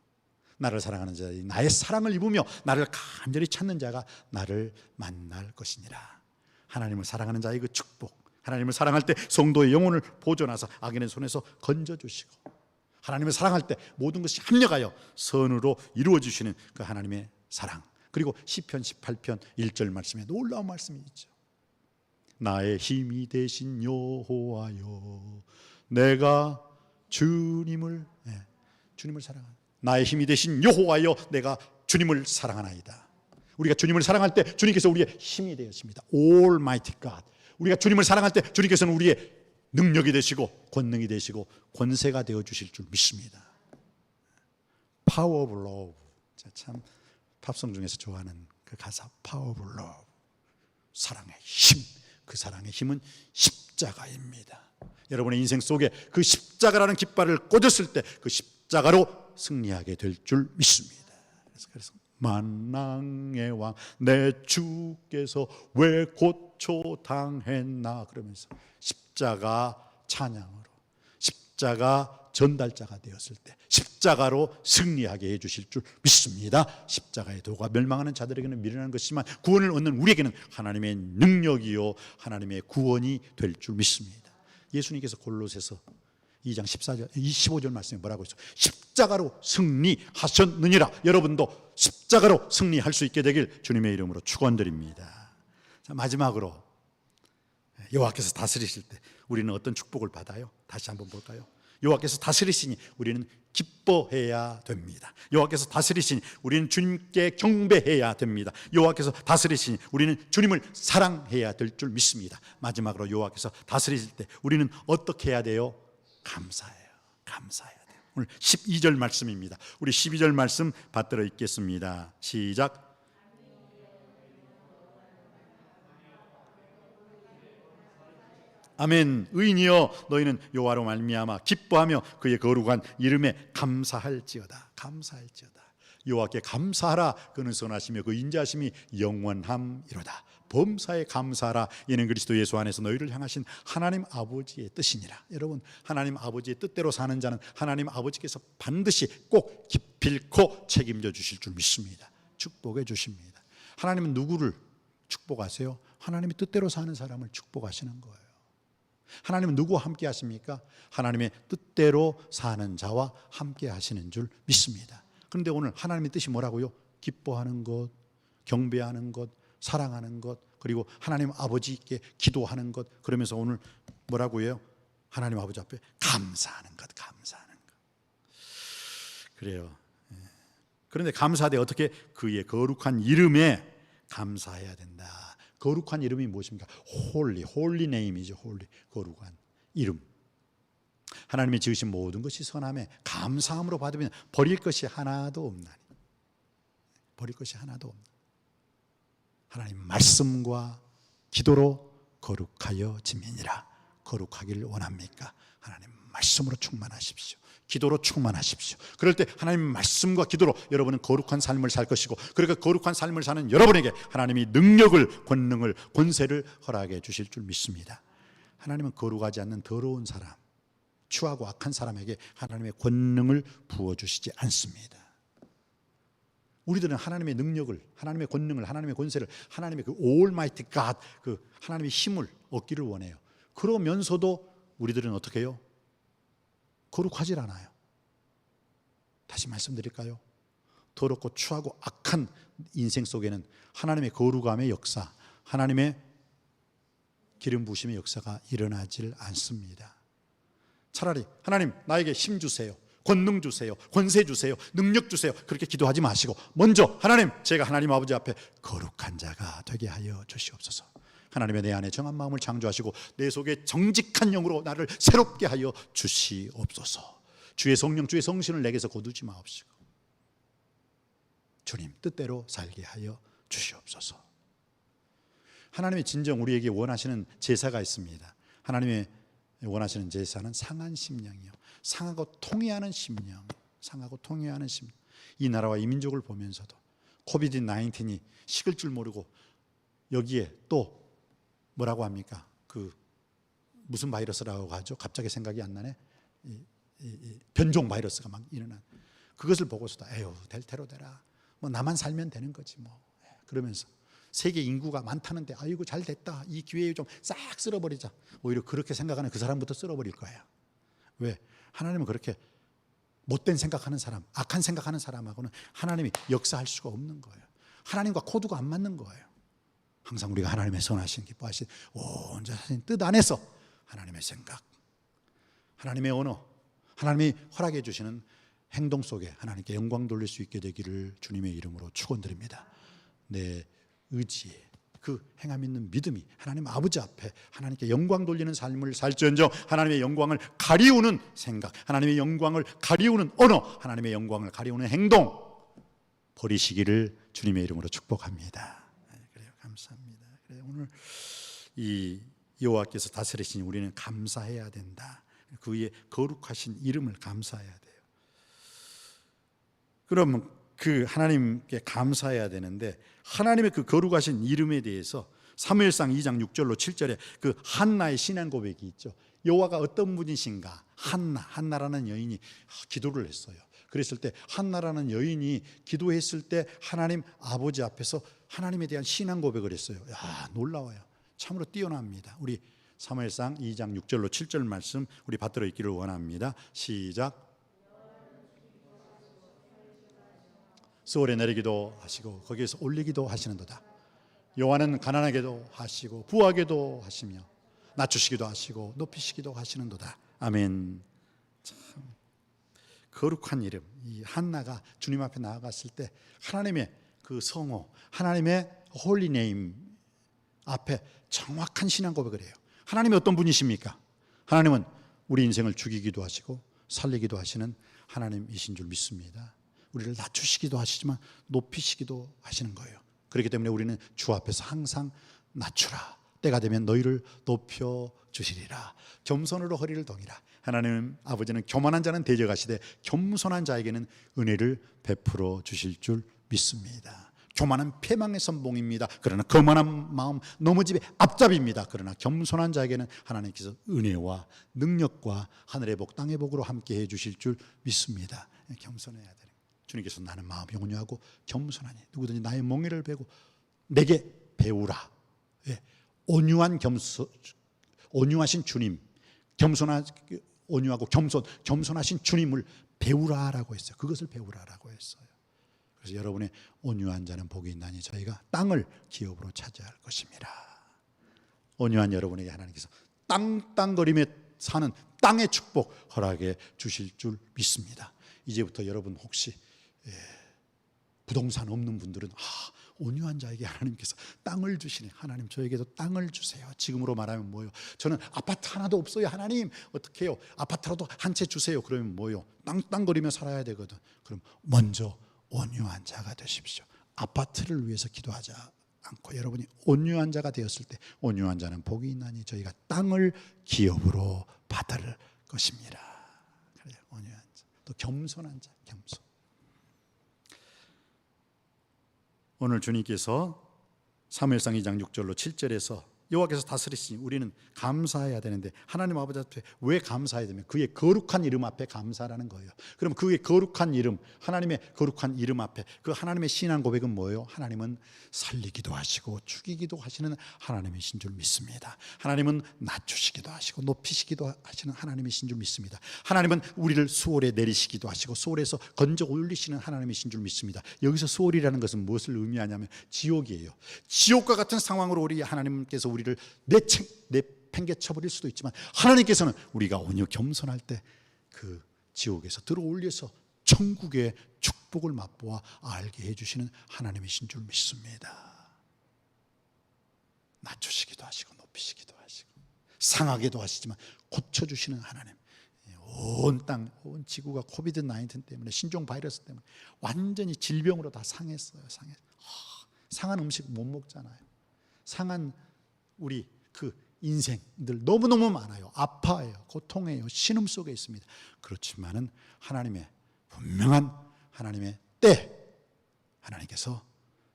나를 사랑하는 자, 나의 사랑을 입으며 나를 간절히 찾는 자가 나를 만날 것이니라. 하나님을 사랑하는 자의 그 축복, 하나님을 사랑할 때 성도의 영혼을 보존하사 악인의 손에서 건져주시고, 하나님을 사랑할 때 모든 것이 합력하여 선으로 이루어지시는 그 하나님의 사랑. 그리고 시편 18편 1절 말씀에 놀라운 말씀이 있죠. 나의 힘이 되신 여호와여 내가 주님을 사랑하나. 나의 힘이 되신 여호와여 내가 주님을 사랑하나이다. 우리가 주님을 사랑할 때 주님께서 우리의 힘이 되었습니다. Almighty God. 우리가 주님을 사랑할 때 주님께서는 우리의 능력이 되시고 권능이 되시고 권세가 되어 주실 줄 믿습니다. Power of love. 참 팝송 중에서 좋아하는 그 가사 Power of love. 사랑의 힘. 그 사랑의 힘은 십자가입니다. 여러분의 인생 속에 그 십자가라는 깃발을 꽂았을 때 그 십자가로 승리하게 될 줄 믿습니다. 그래서 만왕의 왕 내 주께서 왜 고초당했나 그러면서 십자가 찬양으로 십자가 전달자가 되었을 때 십자가로 승리하게 해주실 줄 믿습니다. 십자가의 도가 멸망하는 자들에게는 미련한 것이지만 구원을 얻는 우리에게는 하나님의 능력이요 하나님의 구원이 될 줄 믿습니다. 예수님께서 골로새서 2장 14절, 25절 말씀에 뭐라고 있어요? 십자가로 승리하셨느니라. 여러분도 십자가로 승리할 수 있게 되길 주님의 이름으로 축원드립니다. 자, 마지막으로 여호와께서 다스리실 때 우리는 어떤 축복을 받아요? 다시 한번 볼까요? 여호와께서 다스리시니 우리는 기뻐해야 됩니다. 여호와께서 다스리시니 우리는 주님께 경배해야 됩니다. 여호와께서 다스리시니 우리는 주님을 사랑해야 될 줄 믿습니다. 마지막으로 여호와께서 다스리실 때 우리는 어떻게 해야 돼요? 감사해요. 감사해야 돼요. 오늘 12절 말씀입니다. 우리 12절 말씀 받들어 읽겠습니다. 시작. 아멘. 의인이여 너희는 여호와로 말미암아 기뻐하며 그의 거룩한 이름에 감사할지어다. 감사할지어다. 여호와께 감사하라. 그는 선하시며 그 인자하심이 영원함이로다. 범사에 감사하라. 이는 그리스도 예수 안에서 너희를 향하신 하나님 아버지의 뜻이니라. 여러분, 하나님 아버지의 뜻대로 사는 자는 하나님 아버지께서 반드시 꼭 기필코 책임져 주실 줄 믿습니다. 축복해 주십니다. 하나님은 누구를 축복하세요? 하나님의 뜻대로 사는 사람을 축복하시는 거예요. 하나님은 누구와 함께 하십니까? 하나님의 뜻대로 사는 자와 함께 하시는 줄 믿습니다. 그런데 오늘 하나님의 뜻이 뭐라고요? 기뻐하는 것, 경배하는 것, 사랑하는 것, 그리고 하나님 아버지께 기도하는 것. 그러면서 오늘 뭐라고 해요? 하나님 아버지 앞에 감사하는 것, 감사하는 것. 그래요. 그런데 감사하되 어떻게? 그의 거룩한 이름에 감사해야 된다. 거룩한 이름이 무엇입니까? 홀리 네임이죠. 홀리, 거룩한 이름. 하나님이 지으신 모든 것이 선함에 감사함으로 받으면 버릴 것이 하나도 없나니. 버릴 것이 하나도 없나. 하나님 말씀과 기도로 거룩하여 지민이라. 거룩하기를 원합니까? 하나님 말씀으로 충만하십시오. 기도로 충만하십시오. 그럴 때 하나님 말씀과 기도로 여러분은 거룩한 삶을 살 것이고, 그러니까 거룩한 삶을 사는 여러분에게 하나님이 능력을, 권능을, 권세를 허락해 주실 줄 믿습니다. 하나님은 거룩하지 않는 더러운 사람, 추하고 악한 사람에게 하나님의 권능을 부어주시지 않습니다. 우리들은 하나님의 능력을, 하나님의 권능을, 하나님의 권세를, 하나님의 그 Almighty God, 그 하나님의 힘을 얻기를 원해요. 그러면서도 우리들은 어떻게 해요? 거룩하질 않아요. 다시 말씀드릴까요? 더럽고 추하고 악한 인생 속에는 하나님의 거룩함의 역사, 하나님의 기름 부으심의 역사가 일어나질 않습니다. 차라리 하나님 나에게 힘 주세요, 권능 주세요, 권세 주세요, 능력 주세요, 그렇게 기도하지 마시고 먼저 하나님, 제가 하나님 아버지 앞에 거룩한 자가 되게 하여 주시옵소서. 하나님의 내 안에 정한 마음을 창조하시고 내 속에 정직한 영으로 나를 새롭게 하여 주시옵소서. 주의 성령, 주의 성신을 내게서 거두지 마옵시고 주님 뜻대로 살게 하여 주시옵소서. 하나님의 진정 우리에게 원하시는 제사가 있습니다. 하나님의 원하시는 제사는 상한 심령이요, 상하고 통회하는 심령, 상하고 통회하는 심령. 이 나라와 이 민족을 보면서도 코비드-19이 식을 줄 모르고 여기에 또 뭐라고 합니까? 그 무슨 바이러스라고 하죠? 갑자기 생각이 안 나네. 변종 바이러스가 막 일어난 그것을 보고서도 에휴 될 테로 되라. 뭐 나만 살면 되는 거지 뭐. 그러면서 세계 인구가 많다는데 아이고 잘 됐다. 이 기회에 좀 싹 쓸어버리자. 오히려 그렇게 생각하는 그 사람부터 쓸어버릴 거예요. 왜? 하나님은 그렇게 못된 생각하는 사람, 악한 생각하는 사람하고는 하나님이 역사할 수가 없는 거예요. 하나님과 코드가 안 맞는 거예요. 항상 우리가 하나님의 선하신 기뻐하신 온전하신 뜻 안에서 하나님의 생각, 하나님의 언어, 하나님이 허락해 주시는 행동 속에 하나님께 영광 돌릴 수 있게 되기를 주님의 이름으로 축원드립니다. 내 의지에 그 행함 있는 믿음이 하나님 아버지 앞에 하나님께 영광 돌리는 삶을 살지언정 하나님의 영광을 가리우는 생각, 하나님의 영광을 가리우는 언어, 하나님의 영광을 가리우는 행동 버리시기를 주님의 이름으로 축복합니다. 그래요, 감사합니다. 그래요, 오늘 이 여호와께서 다스리시니 우리는 감사해야 된다. 그의 거룩하신 이름을 감사해야 돼요. 그러면 그 하나님께 감사해야 되는데 하나님의 그 거룩하신 이름에 대해서 사무엘상 2장 6절로 7절에 그 한나의 신앙 고백이 있죠. 여호와가 어떤 분이신가? 한나라는 여인이 기도를 했어요. 그랬을 때 한나라는 여인이 기도했을 때 하나님 아버지 앞에서 하나님에 대한 신앙 고백을 했어요. 야, 놀라워요. 참으로 뛰어납니다. 우리 사무엘상 2장 6절로 7절 말씀 우리 받들어 있기를 원합니다. 시작. 스올에 내리기도 하시고 거기에서 올리기도 하시는도다. 여호와는 가난하게도 하시고 부하게도 하시며 낮추시기도 하시고 높이시기도 하시는도다. 아멘. 참 거룩한 이름. 이 한나가 주님 앞에 나아갔을 때 하나님의 그 성호, 하나님의 홀리 네임 앞에 정확한 신앙 고백을 해요. 하나님이 어떤 분이십니까? 하나님은 우리 인생을 죽이기도 하시고 살리기도 하시는 하나님이신 줄 믿습니다. 우리를 낮추시기도 하시지만 높이시기도 하시는 거예요. 그렇기 때문에 우리는 주 앞에서 항상 낮추라. 때가 되면 너희를 높여주시리라. 겸손으로 허리를 동이라. 하나님 아버지는 교만한 자는 대적하시되 겸손한 자에게는 은혜를 베풀어 주실 줄 믿습니다. 교만은 패망의 선봉입니다. 그러나 거만한 마음 넘어집의 앞잡입니다. 그러나 겸손한 자에게는 하나님께서 은혜와 능력과 하늘의 복 땅의 복으로 함께해 주실 줄 믿습니다. 겸손해야 되는 주님께서 나는 마음이 온유하고 겸손하니 누구든지 나의 멍에를 베고 내게 배우라. 온유하신 주님, 온유하고 겸손하신 주님을 배우라라고 했어요. 그것을 배우라라고 했어요. 그래서 여러분의 온유한 자는 복이 있나니 저희가 땅을 기업으로 차지할 것입니다. 온유한 여러분에게 하나님께서 땅땅거리며 사는 땅의 축복 허락해 주실 줄 믿습니다. 이제부터 여러분 혹시 부동산 없는 분들은 온유한 자에게 하나님께서 땅을 주시네. 하나님 저에게도 땅을 주세요. 지금으로 말하면 뭐요? 저는 아파트 하나도 없어요. 하나님 어떻게 해요? 아파트라도 한 채 주세요. 그러면 뭐요? 땅땅거리며 살아야 되거든. 그럼 먼저 온유한 자가 되십시오. 아파트를 위해서 기도하지 않고 여러분이 온유한 자가 되었을 때 온유한 자는 복이 있나니 저희가 땅을 기업으로 받을 것입니다. 그래요. 온유한 자. 또 겸손한 자. 겸손. 오늘 주님께서 사무엘상 2장 6절로 7절에서 여호와께서 다스리시니 우리는 감사해야 되는데 하나님 아버지 앞에 왜 감사해야 되면 그의 거룩한 이름 앞에 감사라는 거예요. 그럼 그의 거룩한 이름, 하나님의 거룩한 이름 앞에 그 하나님의 신앙 고백은 뭐예요? 하나님은 살리기도 하시고 죽이기도 하시는 하나님이신 줄 믿습니다. 하나님은 낮추시기도 하시고 높이시기도 하시는 하나님이신 줄 믿습니다. 하나님은 우리를 수월에 내리시기도 하시고 수월에서 건져 올리시는 하나님이신 줄 믿습니다. 여기서 수월이라는 것은 무엇을 의미하냐면 지옥이에요. 지옥과 같은 상황으로 우리 하나님께서 우리를 내팽개쳐 버릴 수도 있지만 하나님께서는 우리가 온유 겸손할 때 그 지옥에서 들어 올려서 천국의 축복을 맛보아 알게 해주시는 하나님이신 줄 믿습니다. 낮추시기도 하시고 높이시기도 하시고 상하게도 하시지만 고쳐주시는 하나님. 온 땅, 온 지구가 코비드-19 때문에 신종 바이러스 때문에 완전히 질병으로 다 상했어요. 상한 음식 못 먹잖아요. 상한 우리 그 인생들 너무너무 많아요. 아파해요. 고통해요. 신음 속에 있습니다. 그렇지만은 하나님의 분명한 하나님의 때 하나님께서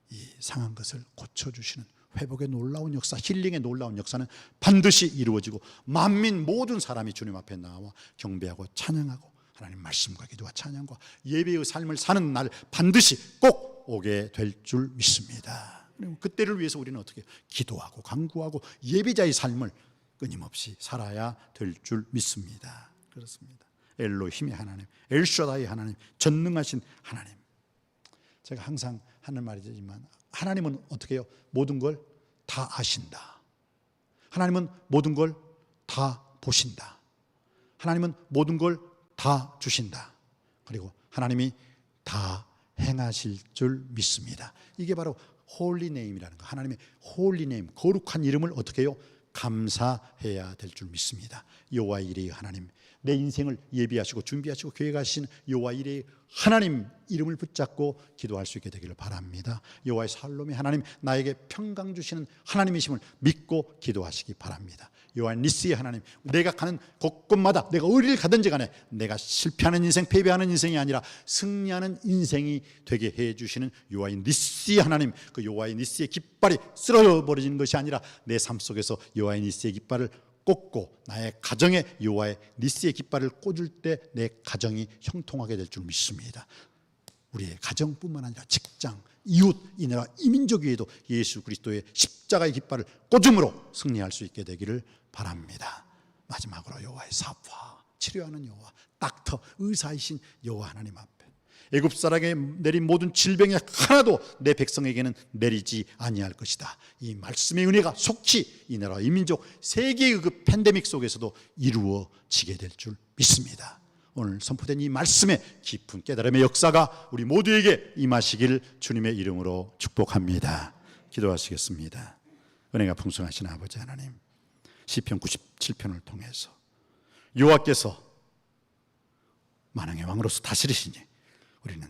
이 상한 것을 고쳐주시는 회복의 놀라운 역사, 힐링의 놀라운 역사는 반드시 이루어지고 만민 모든 사람이 주님 앞에 나와 경배하고 찬양하고 하나님 말씀과 기도와 찬양과 예배의 삶을 사는 날 반드시 꼭 오게 될 줄 믿습니다. 그때를 위해서 우리는 어떻게 기도하고 간구하고 예배자의 삶을 끊임없이 살아야 될 줄 믿습니다. 그렇습니다. 엘로힘의 하나님, 엘샤다의 하나님, 전능하신 하나님. 제가 항상 하는 말이지만 하나님은 어떻게 해요? 모든 걸 다 아신다. 하나님은 모든 걸 다 보신다. 하나님은 모든 걸 다 주신다. 그리고 하나님이 다 행하실 줄 믿습니다. 이게 바로 홀리 네임이라는 거, 하나님의 홀리 네임, 거룩한 이름을 어떻게 해요? 감사해야 될 줄 믿습니다. 여호와 이레의 하나님, 내 인생을 예비하시고 준비하시고 계획하신 여호와 이레의 하나님 이름을 붙잡고 기도할 수 있게 되기를 바랍니다. 여호와의 살롬의 하나님, 나에게 평강 주시는 하나님이심을 믿고 기도하시기 바랍니다. 여호와의 니스의 하나님, 내가 가는 곳곳마다 내가 어디를 가든지 간에 내가 실패하는 인생, 패배하는 인생이 아니라 승리하는 인생이 되게 해주시는 여호와의 니스의 하나님, 그 여호와의 니스의 깃발이 쓰러져버리는 것이 아니라 내 삶 속에서 여호와의 니스의 깃발을 꽂고 나의 가정에 여호와의 니스의 깃발을 꽂을 때 내 가정이 형통하게 될 줄 믿습니다. 우리의 가정뿐만 아니라 직장, 이웃, 이 나라, 이 민족 위에도 예수 그리스도의 십자가의 깃발을 꽂음으로 승리할 수 있게 되기를 바랍니다. 마지막으로 여호와의 사파, 치료하는 여호와, 닥터, 의사이신 여호와 하나님 앞에 애굽 사람에게 내린 모든 질병이 하나도 내 백성에게는 내리지 아니할 것이다. 이 말씀의 은혜가 속히 이 나라, 이 민족, 세계의 그 팬데믹 속에서도 이루어지게 될 줄 믿습니다. 오늘 선포된 이 말씀의 깊은 깨달음의 역사가 우리 모두에게 임하시길 주님의 이름으로 축복합니다. 기도하시겠습니다. 은혜가 풍성하신 아버지 하나님, 시편 97편을 통해서 여호와께서 만왕의 왕으로서 다스리시니 우리는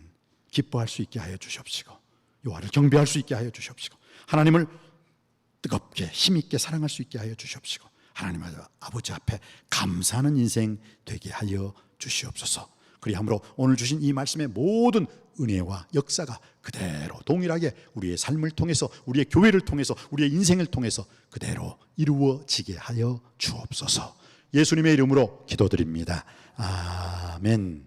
기뻐할 수 있게 하여 주시옵시고 여호와를 경배할 수 있게 하여 주시옵시고 하나님을 뜨겁게 힘있게 사랑할 수 있게 하여 주시옵시고 하나님 아버지 앞에 감사하는 인생 되게 하여 주시옵소서. 그리함으로 오늘 주신 이 말씀의 모든 은혜와 역사가 그대로 동일하게 우리의 삶을 통해서, 우리의 교회를 통해서, 우리의 인생을 통해서 그대로 이루어지게 하여 주옵소서. 예수님의 이름으로 기도드립니다. 아멘.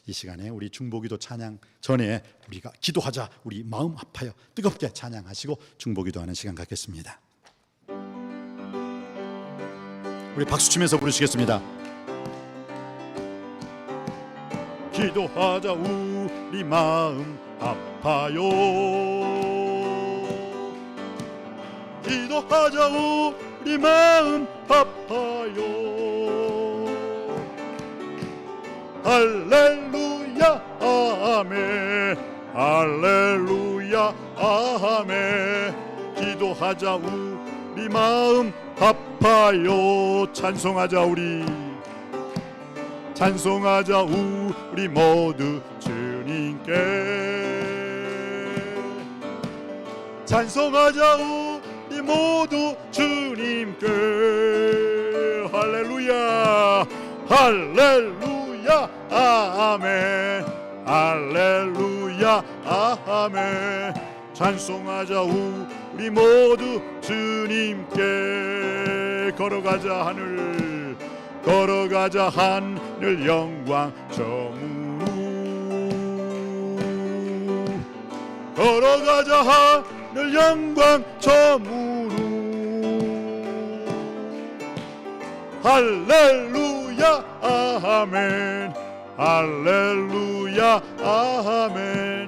이 시간에 우리 중보기도 찬양 전에 우리가 기도하자, 우리 마음 아파요 뜨겁게 찬양하시고 중보기도하는 시간 갖겠습니다. 우리 박수치면서 부르시겠습니다. 기도하자 우리 마음 아파요, 기도하자 우리 마음 아파요. 할렐루야 아멘, 할렐루야 아멘. 기도하자 우리 마음 아파요. 찬송하자 우리, 찬송하자 우리 모두 주님께, 찬송하자 우리 모두 주님께. 할렐루야 할렐루야 아멘, 할렐루야 아멘. 찬송하자 우리 모두 주님께. 걸어가자 하늘, 걸어가자 하늘 영광 저무로, 걸어가자 하늘 영광 저무로. 할렐루야 아멘, 할렐루야 아멘.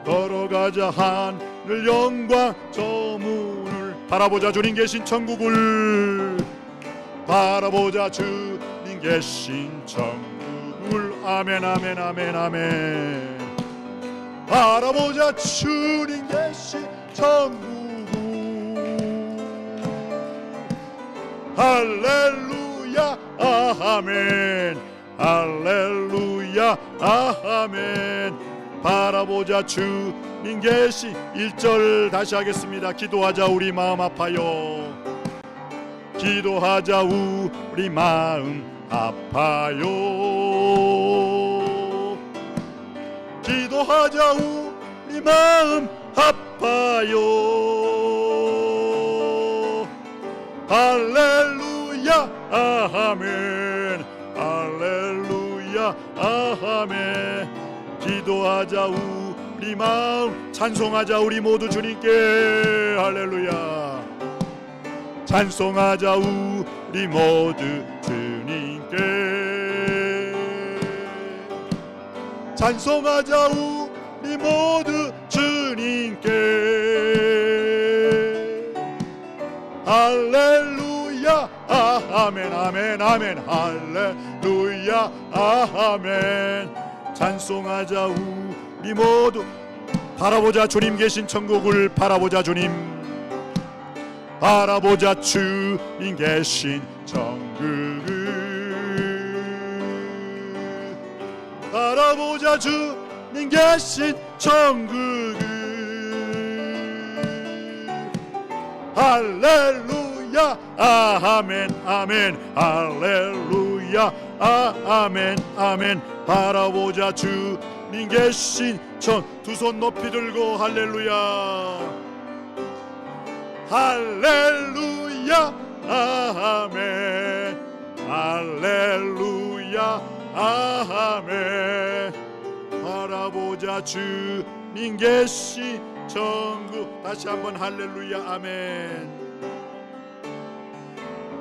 걸어가자 하늘 영광 저문을 바라보자 주님 계신 천국을, 바라보자 주님 계신 천국을. 아멘 아멘 아멘 아멘. 바라보자 주님 계신 천국을. 할렐루야 아멘, 할렐루야 아멘. 바라보자 주님 계신 1절 다시 하겠습니다. 기도하자 우리 마음 아파요, 기도하자 우리 마음 아파요, 기도하자 우리 마음 아파요. 할렐루야 아멘, 할렐루야 아멘. 기도하자 우리 마음, 찬송하자 우리 모두 주님께. 할렐루야. 찬송하자 우리 모두 주님께, 찬송하자 우리 모두 주님께. 할렐루야 아멘 아멘 아멘. 할렐루야 아멘. 찬송하자 우리 모두 바라보자 주님 계신 천국을 바라보자 주님 바라보자 주님 계신 천국을 바라보자 주님 계신 천국을 할렐루야 아멘 아멘 할렐루야 아멘 아멘 바라보자 주님 계신 두 손 높이 들고 할렐루야 할렐루야 아멘 할렐루야 아멘 바라보자 주님 계신 천국 다시 한번 할렐루야 아멘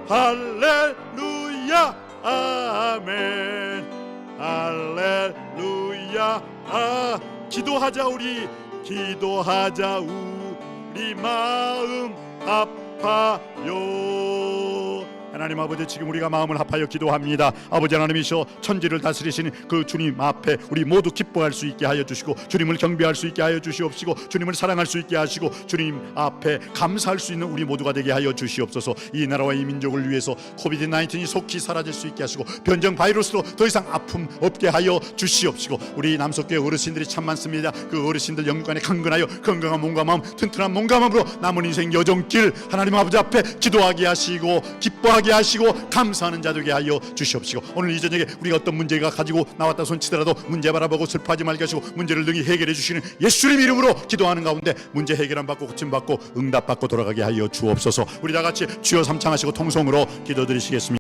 할렐루야 아멘 할렐루야 기도하자 우리 기도하자 우리 마음 아파요 하나님 아버지 지금 우리가 마음을 합하여 기도합니다. 아버지 하나님이셔 천지를 다스리시는 그 주님 앞에 우리 모두 기뻐할 수 있게 하여 주시고 주님을 경배할 수 있게 하여 주시옵시고 주님을 사랑할 수 있게 하시고 주님 앞에 감사할 수 있는 우리 모두가 되게 하여 주시옵소서. 이 나라와 이 민족을 위해서 코비드-19이 속히 사라질 수 있게 하시고 변종 바이러스로 더 이상 아픔 없게 하여 주시옵시고 우리 남석교회 어르신들이 참 많습니다. 그 어르신들 영육간에 강건하여 건강한 몸과 마음 튼튼한 몸과 마음으로 남은 인생 여정길 하나님 아버지 앞에 기도하게 하시고 기뻐하게 하시고 감사하는 자 되게 하여 주시옵시고 오늘 이 저녁에 우리가 어떤 문제가 가지고 나왔다 손치더라도 문제 바라보고 슬퍼하지 말게 하시고 문제를 능히 해결해 주시는 예수님 이름으로 기도하는 가운데 문제 해결함 받고 고침받고 응답받고 돌아가게 하여 주옵소서. 우리 다 같이 주여 삼창하시고 통성으로 기도드리시겠습니다.